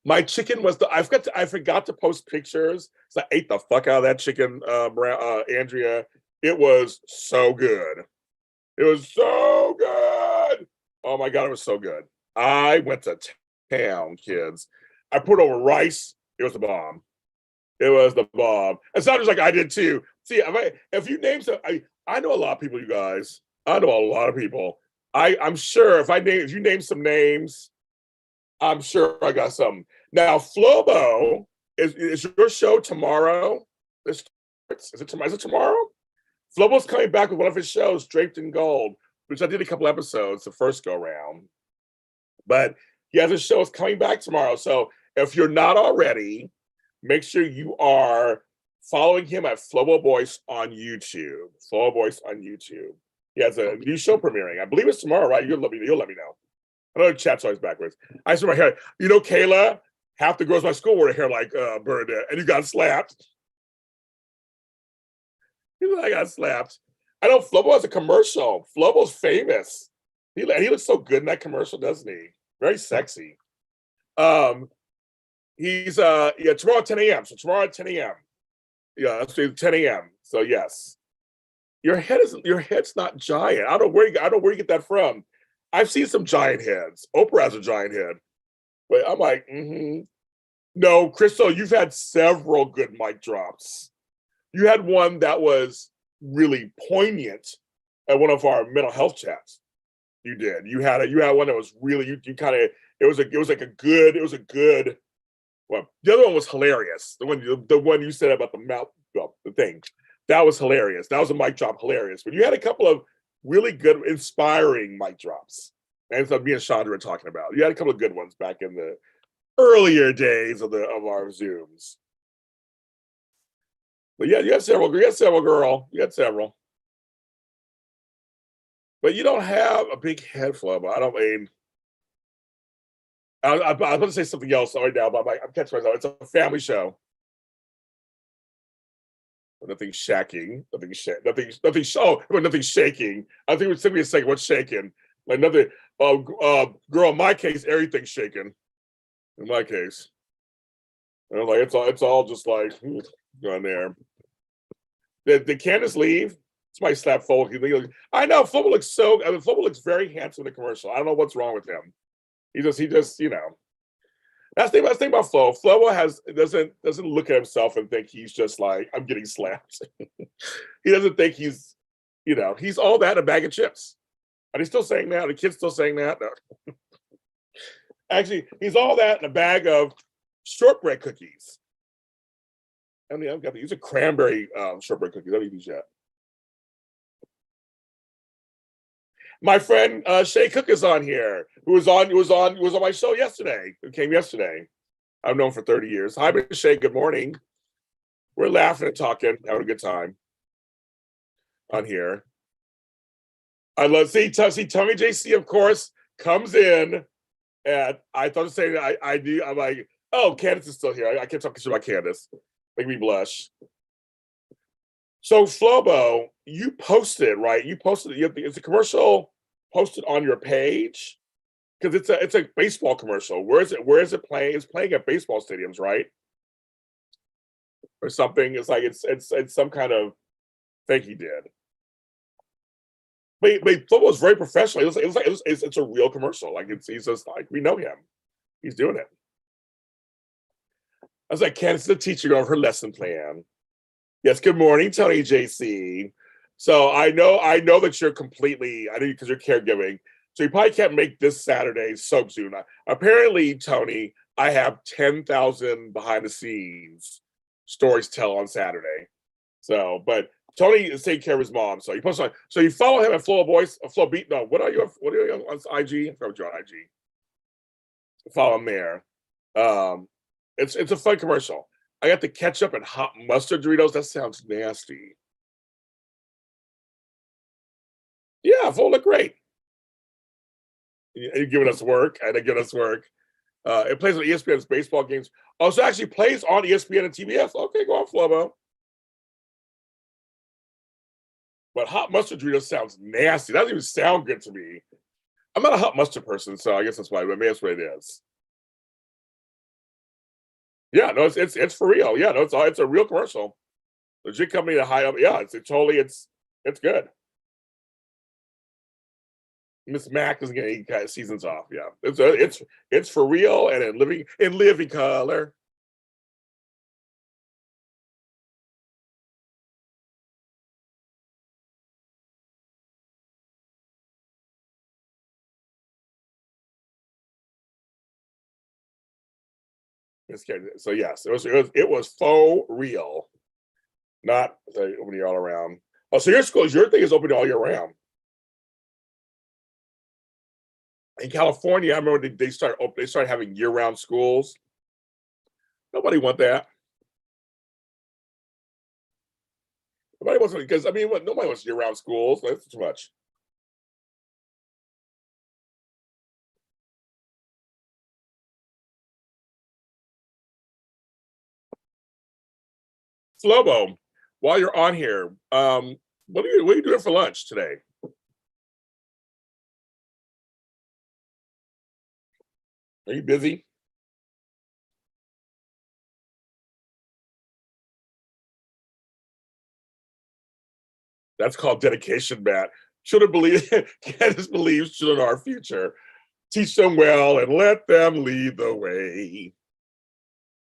My chicken was I forgot to post pictures. So I ate the fuck out of that chicken, Andrea. It was so good. It was so good. Oh my God, it was so good. I went to town, kids. I put over rice. It was the bomb. It was the bomb. It sounds like I did too. See, if you name some, I know a lot of people, you guys. I know a lot of people. I'm sure if you name some names, I'm sure I got some. Now, Flobo, is your show tomorrow? Is it tomorrow? Flobo's coming back with one of his shows, Draped in Gold, which I did a couple episodes the first go round. But he has a show is coming back tomorrow. So if you're not already, make sure you are following him at Flobo Voice on YouTube. Flobo Voice on YouTube. He has a new show premiering. I believe it's tomorrow, right? You'll let me know. I know the chat's always backwards. I see my hair. You know, Kayla, half the girls in my school wear hair like Bernadette, and you got slapped. I got slapped. I know Flobo has a commercial. Flobo's famous. He looks so good in that commercial, doesn't he? Very sexy. He's tomorrow at 10 a.m. So tomorrow at 10 a.m. Yeah, that's 10 a.m. So yes. Your head's not giant. I don't know where you get that from. I've seen some giant heads. Oprah has a giant head. But I'm like, No, Crystal, you've had several good mic drops. You had one that was really poignant at one of our mental health chats. You did. You had one that was really you kind of it was a good Well, the other one was hilarious. The one you said about the mouth, well, the thing, that was hilarious. That was a mic drop, hilarious. But you had a couple of really good, inspiring mic drops. And so me and Chandra were talking about. You had a couple of good ones back in the earlier days of our Zooms. But yeah, you had several, girl. You had several. But you don't have a big head flub. I don't mean. I'm going to say something else right now, but I'm catching myself. It's a family show. Nothing shacking, nothing shaking. I think it was simply a second. What's shaking? Like nothing. Girl, in my case, everything's shaking. In my case, and I'm like it's all just like going there. Did Candace leave? Somebody slap Flo. I know Flo looks Flo looks very handsome in the commercial. I don't know what's wrong with him. He just That's the thing about Flo. Flo doesn't look at himself and think he's just like, I'm getting slapped. He doesn't think he's all that in a bag of chips. And he's still saying that. The kid's still saying that. No. Actually, he's all that in a bag of shortbread cookies. I mean, I've got these are cranberry shortbread cookies. I don't eat these yet. My friend Shay Cook is on here, who was on my show yesterday, who came yesterday. I've known for 30 years. Hi, Miss Shay, good morning. We're laughing and talking, having a good time on here. I love see Tony JC, of course, comes in, and I thought to say that I do. I'm like, oh, Candace is still here. I can't talk about Candace. Make me blush. So Flobo, you posted, right? You posted it's a commercial posted on your page because it's a baseball commercial. Where is it playing? It's playing at baseball stadiums, right? Or something. It's like it's some kind of thing he did. But Flobo was very professional. It's a real commercial. Like he's just like we know him. He's doing it. I was like, Candace is the teacher of her lesson plan. Yes, good morning, Tony JC. So I know that you're completely, I know because you're caregiving. So you probably can't make this Saturday so soon. Apparently, Tony, I have 10,000 behind the scenes stories to tell on Saturday. So, but Tony is taking care of his mom. So you post on, so you follow him at Flow Voice, Flow Beat. No, what are you on IG? I forgot what you're on IG. Follow him there. It's a fun commercial. I got the ketchup and hot mustard Doritos. That sounds nasty. Yeah, Flo look great. You're giving us work. And they're giving us work. It plays on ESPN's baseball games. Oh, so it actually plays on ESPN and TBS. Okay, go on, Flobo. But hot mustard Doritos sounds nasty. That doesn't even sound good to me. I'm not a hot mustard person, so I guess that's why. But maybe that's what it is. Yeah, no, it's for real. Yeah, no, it's a real commercial. Legit company to high up. Yeah, it's good. Miss Mac is getting seasons off. Yeah, it's for real and in living color. So yes, it was faux real, not opening all around. Oh, so your thing is open all year round. In California, I remember they started having year round schools. Nobody want that. Nobody wants because I mean, nobody wants year round schools. That's too much. Slobo, while you're on here, what are you doing for lunch today? Are you busy? That's called dedication, Matt. Children believe Candace believes children are our future. Teach them well and let them lead the way.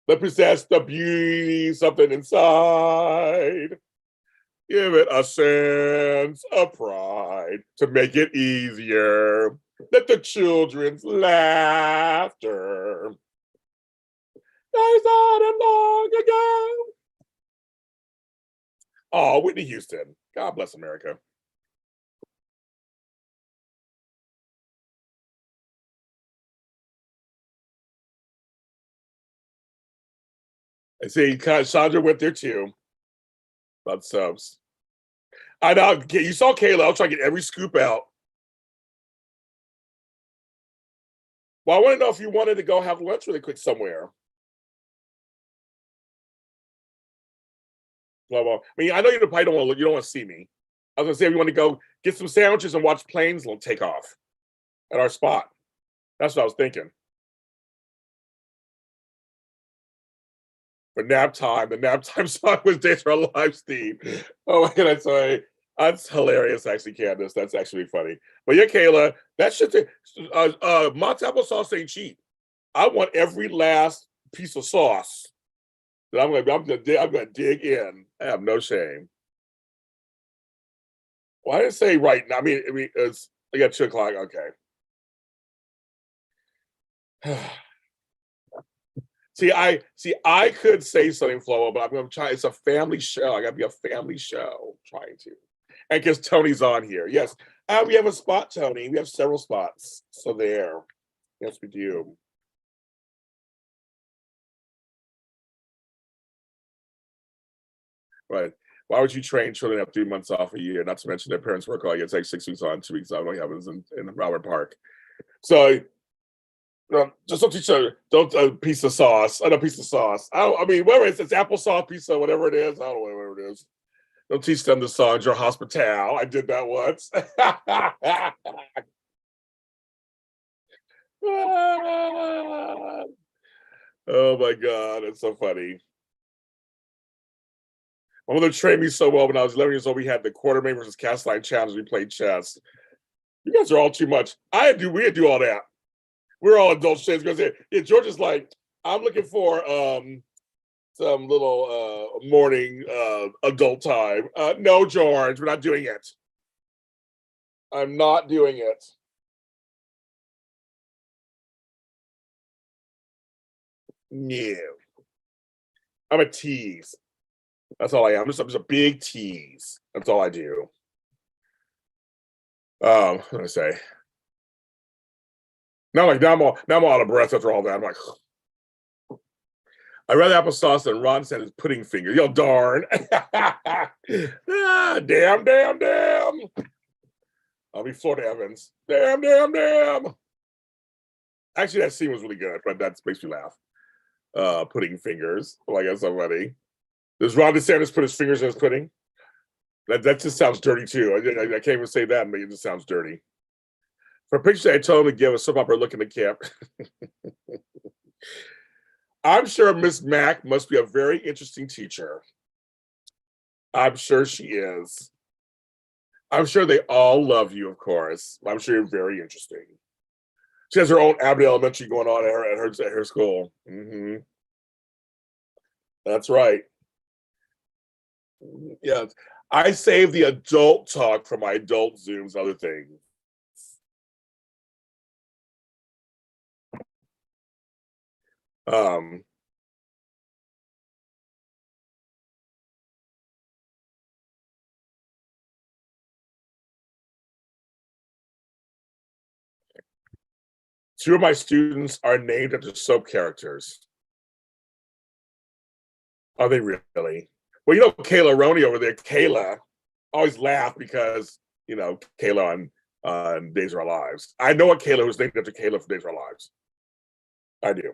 They possess the beauty, something inside. Give it a sense of pride to make it easier. Let the children's laughter I saw them long ago. Oh, Whitney Houston. God bless America. I see Chandra went there too. About subs. I know. You saw Kayla. I'll try to get every scoop out. Well, I want to know if you wanted to go have lunch really quick somewhere. Blah, blah. I mean, I know you probably don't want to see me. I was gonna say if you want to go get some sandwiches and watch planes take off at our spot. That's what I was thinking. For nap time, the nap time song was Days for Our Lives theme. Oh my god, I'm sorry. That's hilarious, actually, Candace. That's actually funny. But yeah, Kayla, that shit. Mott's applesauce ain't cheap. I want every last piece of sauce. That I'm gonna dig in. I have no shame. Well, I didn't say right now. I mean, it's I got 2 o'clock. Okay. I could say something, Flo, but I'm gonna try. It's a family show. I gotta be a family show. Trying to, and because Tony's on here. Yes, we have a spot, Tony. We have several spots. So there. Yes, we do. Right. Why would you train children have 3 months off a year? Not to mention their parents work all year. It's like 6 weeks on, 2 weeks off. What happens in Robert Park? So just don't teach a don't a piece of sauce. I know piece of sauce. I mean, whatever it's applesauce, pizza, whatever it is. I don't know whatever it is. Don't teach them the songs or hospital. I did that once. Oh my god, it's so funny. My mother trained me so well when I was 11 years old. We had the quartermain versus cast line challenge. We played chess. You guys are all too much. We had to do all that. We're all adult shades because George is like, I'm looking for some little morning adult time. No, George, we're not doing it. I'm not doing it. No. I'm a tease. That's all I am. I'm just a big tease. That's all I do. Let me say. Now I'm all out of breath after all that. I'm like, I'd rather applesauce than Ron said his pudding finger. Yo, darn. Damn. I'll be Florida Evans. Damn. Actually, that scene was really good, but that makes me laugh. Pudding fingers. Like that's so funny. Does Ron DeSantis put his fingers in his pudding? That just sounds dirty too. I can't even say that, but it just sounds dirty. For a picture, I told him to give a soap opera look in the camp. I'm sure Miss Mack must be a very interesting teacher. I'm sure she is. I'm sure they all love you, of course. I'm sure you're very interesting. She has her own Abbott Elementary going on at her school. That's right. Yeah, I save the adult talk for my adult Zooms, other things. Um, Two of my students are named after soap characters. Are they really? Well, you know, Kayla Roney over there, Kayla, always laugh because, Kayla on Days of Our Lives. I know a Kayla who's named after Kayla for Days of Our Lives. I do.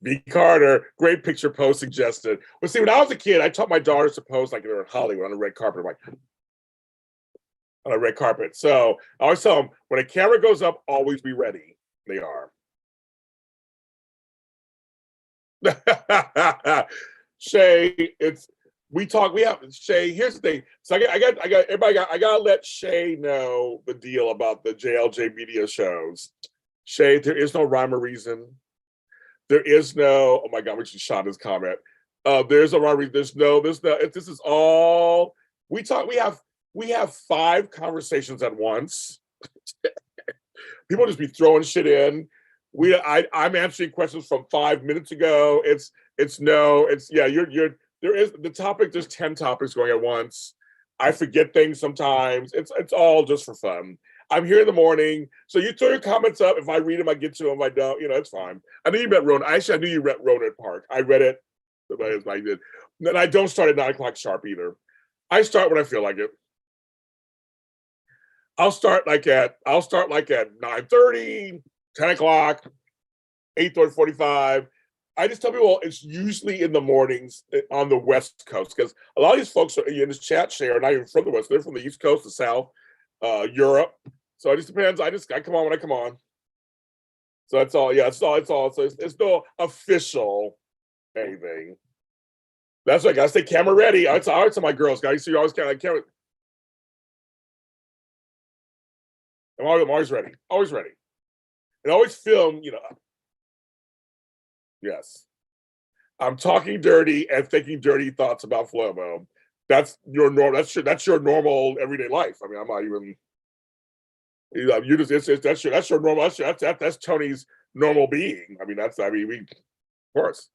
V. Carter, great picture post suggested. Well, see, when I was a kid, I taught my daughters to pose like they were in Hollywood on the red carpet. I'm like, on a red carpet. So I always tell them when a camera goes up, always be ready. They are. Shay, we have Shay. Here's the thing. So I gotta let Shay know the deal about the JLJ media shows. Shay, there is no rhyme or reason. There is no, oh my god, we just shot his comment. There's a rhyme or reason. There's no, this is all we have 5 conversations at once. People just be throwing shit in. I'm answering questions from 5 minutes ago. It's no, it's yeah, you're there is the topic, there's 10 topics going at once. I forget things sometimes. It's all just for fun. I'm here in the morning. So you throw your comments up. If I read them, I get to them. If I don't, it's fine. I knew you met Rona. Actually, I knew you read Rona at Park. I read it. I did. And I don't start at 9 o'clock sharp either. I start when I feel like it. I'll start like at 9:30, 10 o'clock, 8:30, 45. I just tell people it's usually in the mornings on the West Coast because a lot of these folks are in this chat share are not even from the West. They're from the East Coast, the South, Europe. So it just depends. I come on when I come on. So that's all. Yeah, it's all. So it's no official anything. That's why I gotta stay camera ready. I always tell my girls, guys, so you always camera. I'm always ready. Always ready. And always film, Yes. I'm talking dirty and thinking dirty thoughts about Flomo. That's your normal. That's your normal everyday life. I mean, I'm not even. You just that's your normal. That's Tony's normal being. I mean, we of course.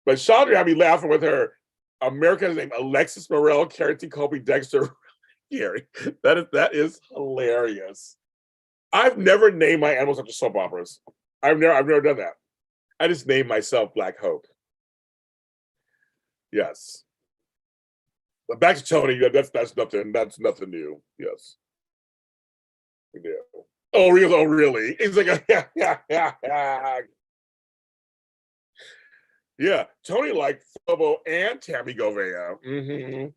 But Chandra had me laughing with her American's name Alexis Morel, Carrington Colby Dexter Gary. That is hilarious. I've never named my animals after soap operas. I've never done that. I just named myself Black Hope. Yes. But back to Tony, that's nothing new. Yes. Yeah. Oh, really? Oh, really? He's like, yeah. Yeah. Tony liked Flobo and Tammy Govea. Mm-hmm.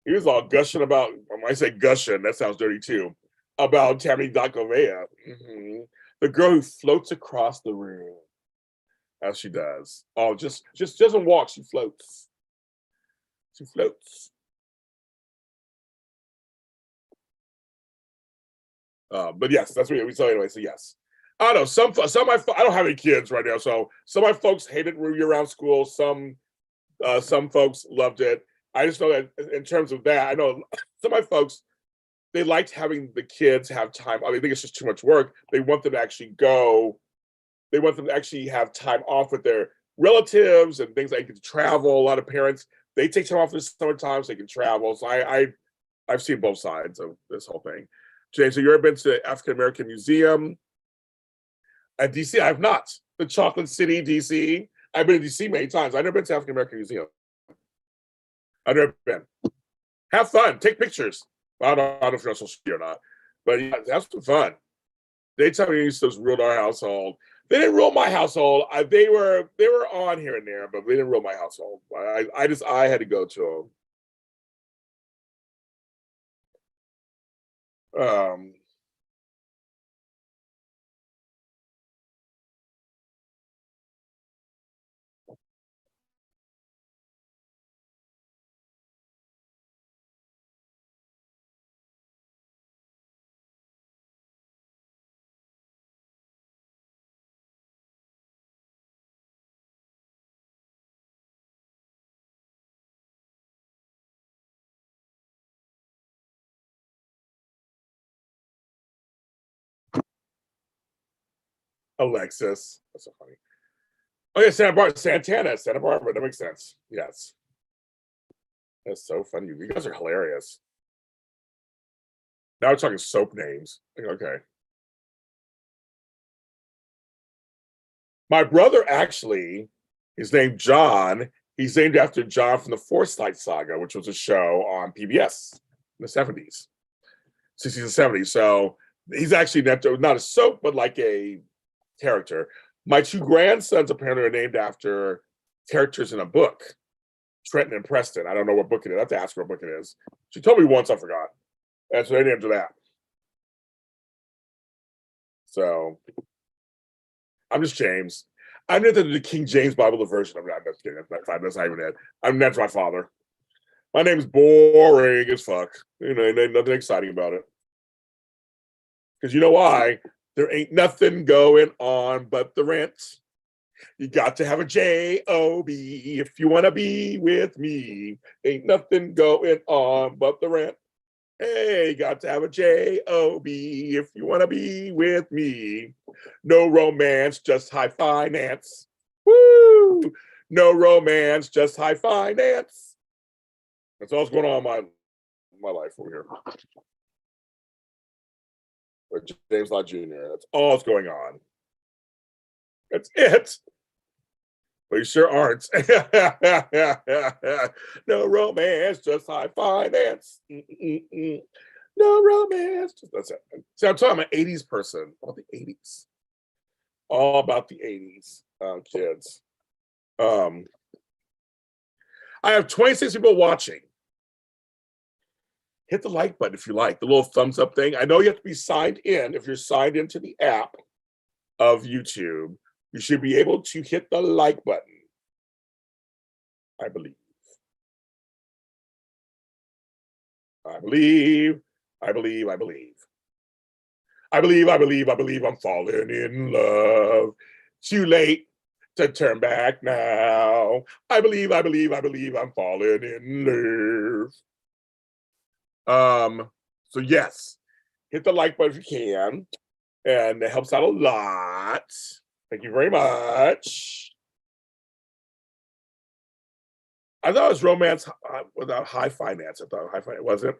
He was all gushing about, when I say gushing, that sounds dirty too, about Tammy Govea. Mm-hmm. The girl who floats across the room. As she does. Oh, just doesn't walk, she floats. She floats. But yes, that's what we saw anyway. So yes, I don't know. Some of my I don't have any kids right now, so some of my folks hated year-round school. Some folks loved it. I just know that in terms of that, I know some of my folks they liked having the kids have time. I mean, I think it's just too much work. They want them to actually go. They want them to actually have time off with their relatives and things like to travel. A lot of parents they take time off this summertime so they can travel. So I've seen both sides of this whole thing. James, have you ever been to the African American Museum at DC? I have not. The Chocolate City, DC. I've been to DC many times. I've never been to African American Museum. I've never been. Have fun. Take pictures. I don't know if you're on social media or not, but yeah, have some fun. They tell me they used to rule our household. They didn't rule my household. They were on here and there, but they didn't rule my household. I had to go to them. Alexis. That's so funny. Oh yeah, Santa Barbara. That makes sense. Yes, that's so funny. You guys are hilarious. Now we're talking soap names. Okay. My brother actually is named John. He's named after John from the Forsyte Saga, which was a show on PBS in the 70s, 60s and 70s. So he's actually not a soap, but like a character. My two grandsons apparently are named after characters in a book, Trenton and Preston. I don't know what book it is. I have to ask her what book it is. She told me once, I forgot. And so they named her that. So I'm just James. I'm into the King James Bible version. I'm not just kidding. That's not even it. That's my father. My name's boring as fuck. Ain't nothing exciting about it. Because you know why? There ain't nothing going on but the rent. You got to have a job if you want to be with me. Ain't nothing going on but the rent. Hey, got to have a J-O-B if you want to be with me. No romance, just high finance. Woo! No romance, just high finance. That's all that's going on in my life over here. With James Lott Jr. That's all that's going on. That's it. But you sure aren't. No romance, just high finance. No romance. That's it. See, I'm talking about 80s person. All the 80s. All about the 80s, kids. I have 26 people watching. Hit the like button if you like, the little thumbs up thing. I know you have to be signed in. If you're signed into the app of YouTube, you should be able to hit the like button. I believe. I believe. I believe. I believe. I believe. I believe. I believe I'm falling in love. Too late to turn back now. I believe. I believe. I believe I'm falling in love. So yes, hit the like button if you can, and it helps out a lot. Thank you very much. I thought it was romance without high finance. I thought high finance wasn't.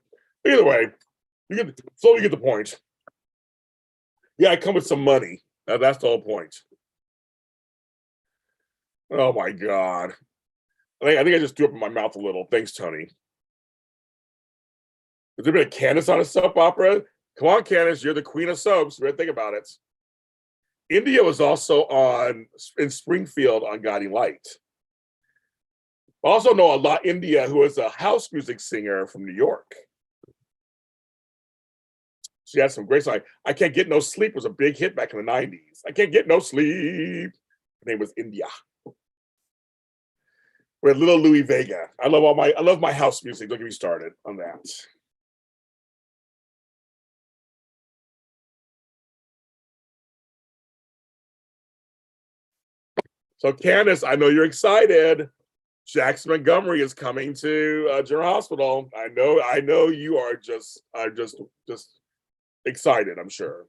Either way, you slowly get the point. Yeah, I come with some money. That's the whole point. Oh my god! I think I just threw up in my mouth a little. Thanks, Tony. Has there been a Candace on a soap opera? Come on, Candace, you're the queen of soaps. Really think about it. India was also in Springfield on Guiding Light. I also know a lot India, who is a house music singer from New York. She had some great songs. I Can't Get No Sleep was a big hit back in the 90s. I Can't Get No Sleep. Her name was India. With little Louis Vega. I love my house music. Don't get me started on that. So Candace, I know you're excited. Jackson Montgomery is coming to General Hospital. I know you are just excited, I'm sure.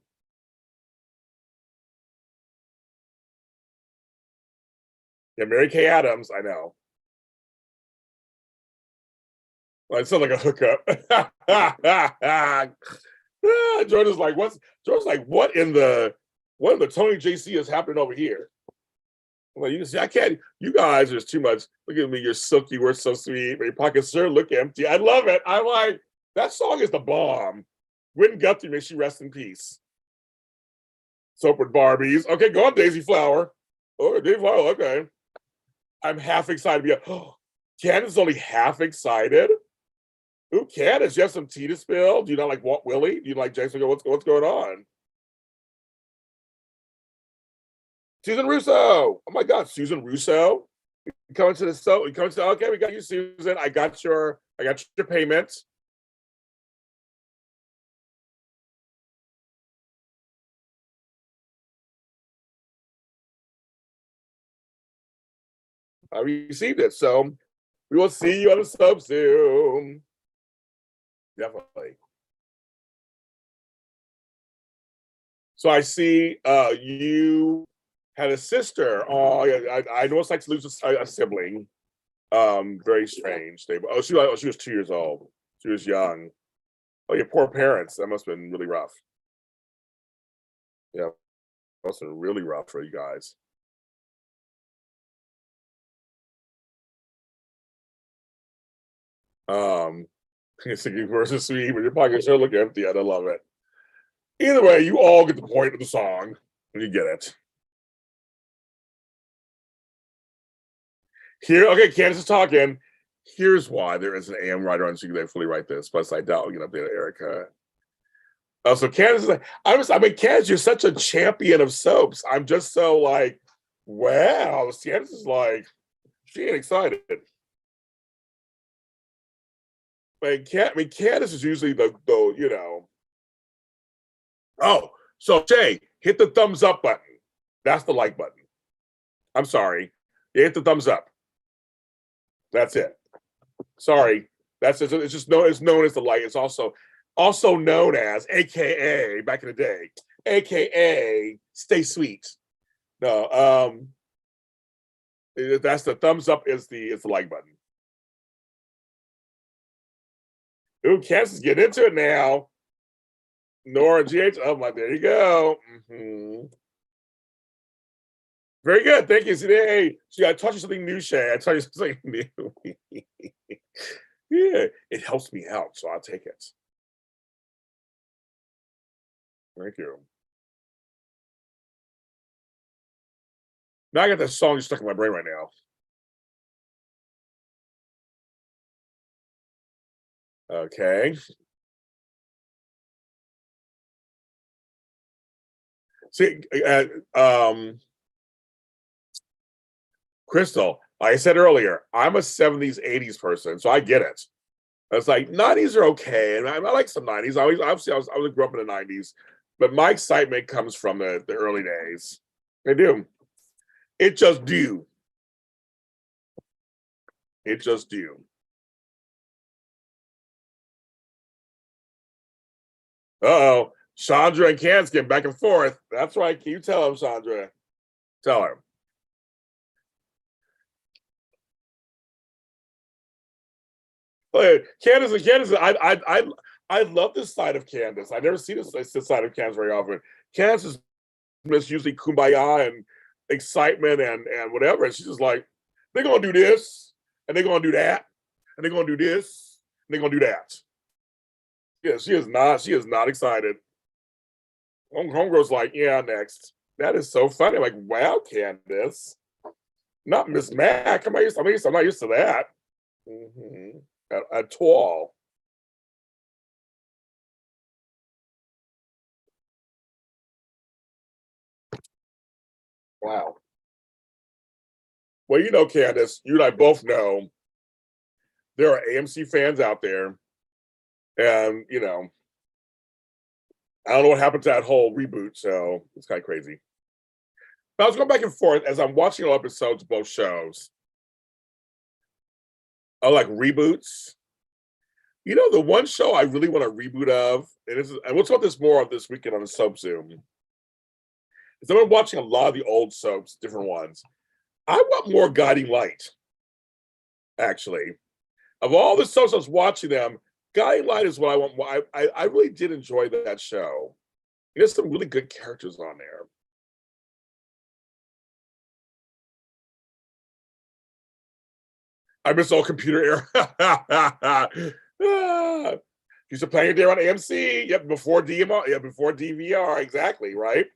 Yeah, Mary Kay Adams, I know. Well, it sounds like a hookup. Jordan's like, what in the Tony JC is happening over here? Well, you can see, I can't, you guys, there's too much. Look at me, you're silky, we're so sweet, but your pockets sure look empty. I love it. I'm like, that song is the bomb. Gwen Guthrie, may she rest in peace. Soap with Barbies. Okay, go on, Daisy Flower. Oh, Daisy Flower, okay. I'm half excited to be, Candace is only half excited. Ooh, Candace, you have some tea to spill? Do you not like Walt Willie? Do you like Jason? What's going on? Susan Russo. Oh my God, Susan Russo. You coming to the so you coming to okay, we got you, Susan. I got your payment. I received it. So we will see you on the sub soon. Definitely. So I see you had a sister. Oh, yeah, I know it's like to lose a sibling. Very strange. She was 2 years old. She was young. Oh, your poor parents. That must have been really rough. Yeah, must have been really rough for you guys. Um, thinking versus sweet, but your pockets sure look empty. I love it. Either way, you all get the point of the song when you get it. Here, okay, Candace is talking. Here's why there is an AM writer on Secret. They fully write this, but I doubt we can update Erica. So Candace is like, Candace, you're such a champion of soaps. I'm just so like, wow. Candace is like, she ain't excited. Candace is usually the Oh, so Jay, hit the thumbs up button. That's the like button. I'm sorry. You hit the thumbs up. That's it. Sorry. It's known as the like. It's also also known as AKA back in the day, AKA Stay Sweet. No, that's the thumbs up is the like button. Ooh, Cass is getting into it now. Nora GH. Oh my, there you go. Very good. Thank you. Hey, so I taught you something new, Shay. I taught you something new. Yeah, it helps me out, so I'll take it. Thank you. Now I got that song just stuck in my brain right now. Okay. See, Crystal, like I said earlier, I'm a 70s, 80s person, so I get it. It's like 90s are okay, and I like some 90s. Obviously, I grew up in the 90s, but my excitement comes from the early days. They do. It just do. It just do. Uh-oh. Chandra and Can's getting back and forth. That's right. Can you tell him, Chandra? Tell her. Candace, I love this side of Candace. I never see this side of Candace very often. Candace is usually kumbaya and excitement and whatever. And she's just like, they're gonna do this, and they're gonna do that, and they're gonna do this, and they're gonna do that. Yeah, she is not excited. Homegirl's like, yeah, next. That is so funny. I'm like, wow, Candace. Not Miss Mac. I'm not used to that. Mm-hmm. At all. Wow. Well, you know, Candace, you and I both know there are AMC fans out there, and I don't know what happened to that whole reboot, so it's kind of crazy. But I was going back and forth as I'm watching all episodes of both shows. I like reboots. You know, the one show I really want a reboot of, and we'll talk this more of this weekend on the Soap Zoom, is I've been watching a lot of the old soaps, different ones. I want more Guiding Light, actually. Of all the soaps I was watching them, Guiding Light is what I want. I really did enjoy that show. There's some really good characters on there. I miss old computer era. Used to play it there on AMC. Yep, before DMR. Yeah, before DVR. Exactly, right?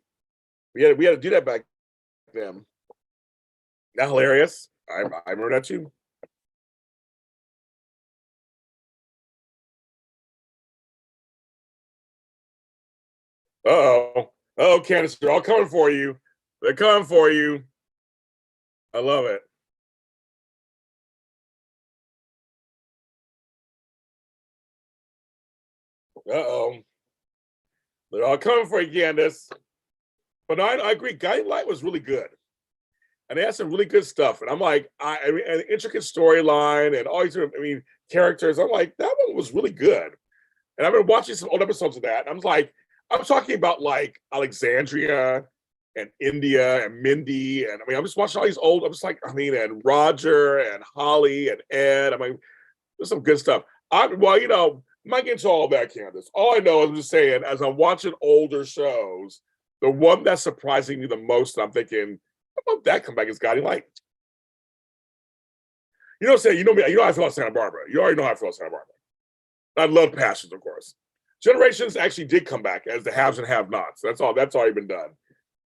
We had to do that back then. Not hilarious. I remember that too. Uh-oh. Oh, Candace, they're all coming for you. They're coming for you. I love it. Uh-oh. They're all coming for you, Candace. But no, I agree. Guiding Light was really good. And they had some really good stuff. And I'm like, I mean, an intricate storyline and all these, characters. I'm like, that one was really good. And I've been watching some old episodes of that. And I'm like, I'm talking about like Alexandria and India and Mindy. And I'm just watching all these old, I'm just like, and Roger and Holly and Ed. There's some good stuff. I'm not getting to all that, Candace. All I know is I'm just saying, as I'm watching older shows, the one that's surprising me the most, I'm thinking, how about that come back is Guiding Light? You know what I'm saying? You know me, you know how I feel about Santa Barbara. You already know how I feel about Santa Barbara. I love Passions, of course. Generations actually did come back as the haves and have nots. That's already been done.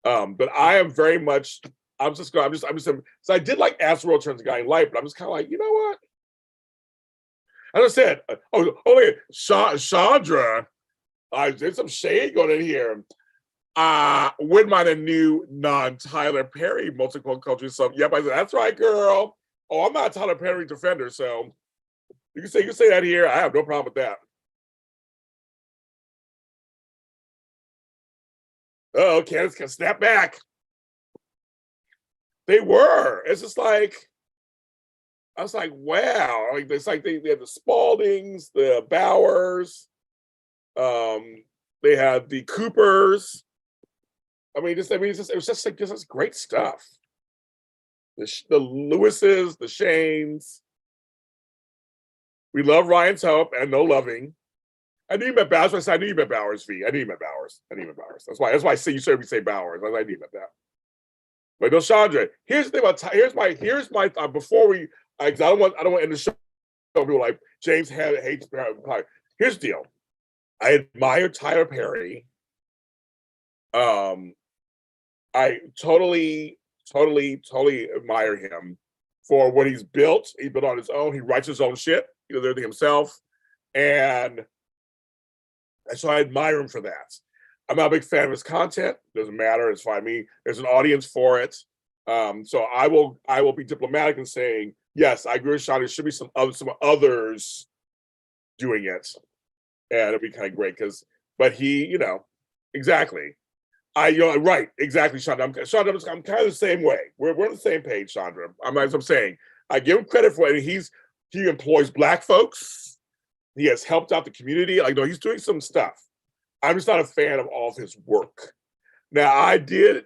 But I am very much, so I did like Astro Turns Guiding Light, but I'm just kind of like, you know what? As I said, wait, Chandra, there's some shade going in here. Wouldn't mind a new non-Tyler Perry multicultural sub. Yep, I said that's right, girl. Oh, I'm not a Tyler Perry defender, so you can say that here. I have no problem with that. Oh, Candace can snap back. They were. It's just like I was like, wow. Like it's like they had the Spaldings, the Bowers. They had the Coopers. I mean, it was just like this is great stuff. The Lewises, the Shanes. We love Ryan's Hope and No Loving. I knew you met Bowers. I knew you met Bowers, V. I knew you met Bowers. That's why I say you heard me say Bowers. I knew you met that. But no, Chandra. Here's the thing about before we. I don't want to end the show. People like James hates. Here's the deal. I admire Tyler Perry. I totally admire him for what he's built. He built on his own. He writes his own shit. He does everything himself, and so I admire him for that. I'm not a big fan of his content. Doesn't matter. It's fine. There's an audience for it. So I will be diplomatic in saying yes. I agree with Sean. There should be some others doing it, and it'd be kind of great but he, exactly. Right, exactly, Chandra. I'm kind of the same way. We're on the same page, Chandra. I'm saying, I give him credit for it. He employs Black folks. He has helped out the community. He's doing some stuff. I'm just not a fan of all of his work. Now, I did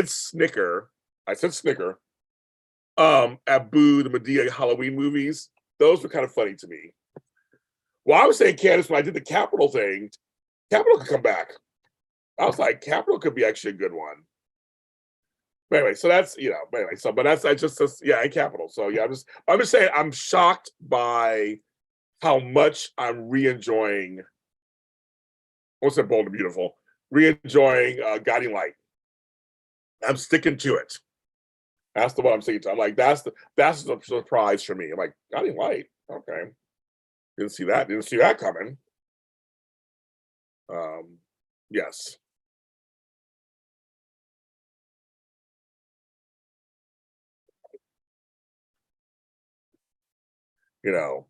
snicker. I said snicker. At Boo, the Madea Halloween movies. Those were kind of funny to me. Well, I was saying, Candace, when I did the Capitol thing, Capitol could come back. I was like, Capitol could be actually a good one. But anyway, so that's and Capitol. So yeah, I'm just saying I'm shocked by how much I'm re-enjoying. What's that? Bold and Beautiful. Re-enjoying Guiding Light. I'm sticking to it. That's the one I'm sticking to. I'm like, that's the surprise for me. I'm like, Guiding Light. Okay. Didn't see that coming. Yes. But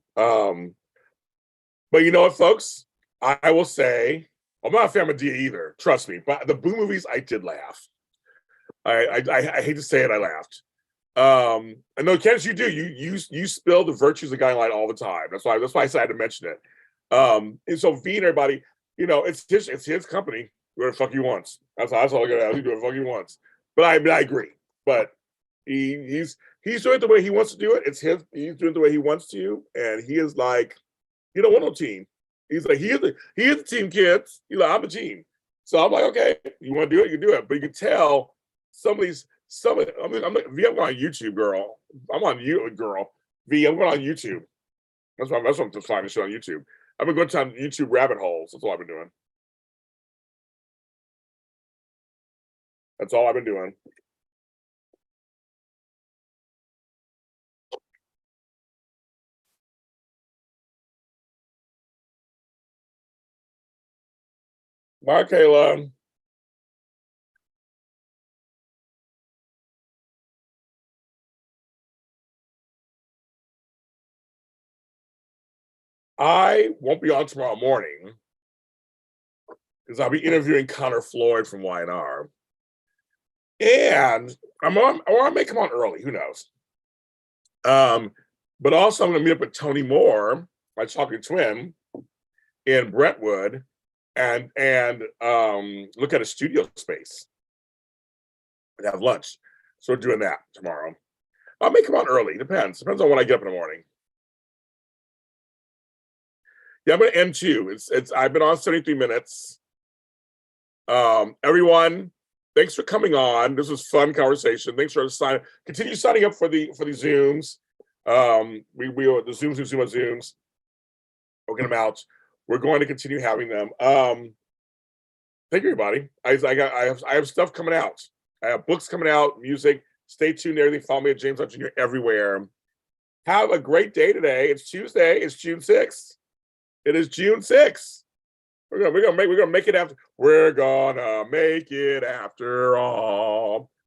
you know what, folks? I will say, I'm not a fan of Dia either. Trust me. But the Boo movies, I did laugh. I hate to say it, I laughed. I know, Candace, you do. You spill the virtues of Guiding Light all the time. That's why I said I had to mention it. And so V and everybody, it's his company. Do what the fuck he wants. That's all I gotta do. What the fuck he wants. But I agree. But he's doing it the way he wants to do it. He's doing it the way he wants to, and he is like, he don't want no team. He's like, he is the team, kids. He's like, I'm a team. So I'm like, okay, you want to do it, you can do it. But you can tell I'm like, V, I'm going on YouTube, girl. I'm on you, girl. V, I'm going on YouTube. That's what I'm just finding shit on YouTube. I've been going down YouTube rabbit holes. That's all I've been doing. That's all I've been doing. Bye, Kayla. I won't be on tomorrow morning because I'll be interviewing Connor Floyd from YNR. And I may come on early, who knows? But also I'm going to meet up with Tony Moore, my chocolate twin, in Brentwood, and look at a studio space and have lunch. So we're doing that tomorrow. I may come on early. Depends on when I get up in the morning. Yeah, I'm going to end too. I've been on 73 minutes. Everyone, thanks for coming on. This was fun conversation. Thanks for continue signing up for the Zooms. The Zooms. We'll get them out. We're going to continue having them. Thank you, everybody. I have stuff coming out. I have books coming out, music. Stay tuned to everything. Follow me at James Hunt Jr. everywhere. Have a great day today. It's Tuesday. It's June 6th. It is June 6th. We're gonna make it after. We're gonna make it after all.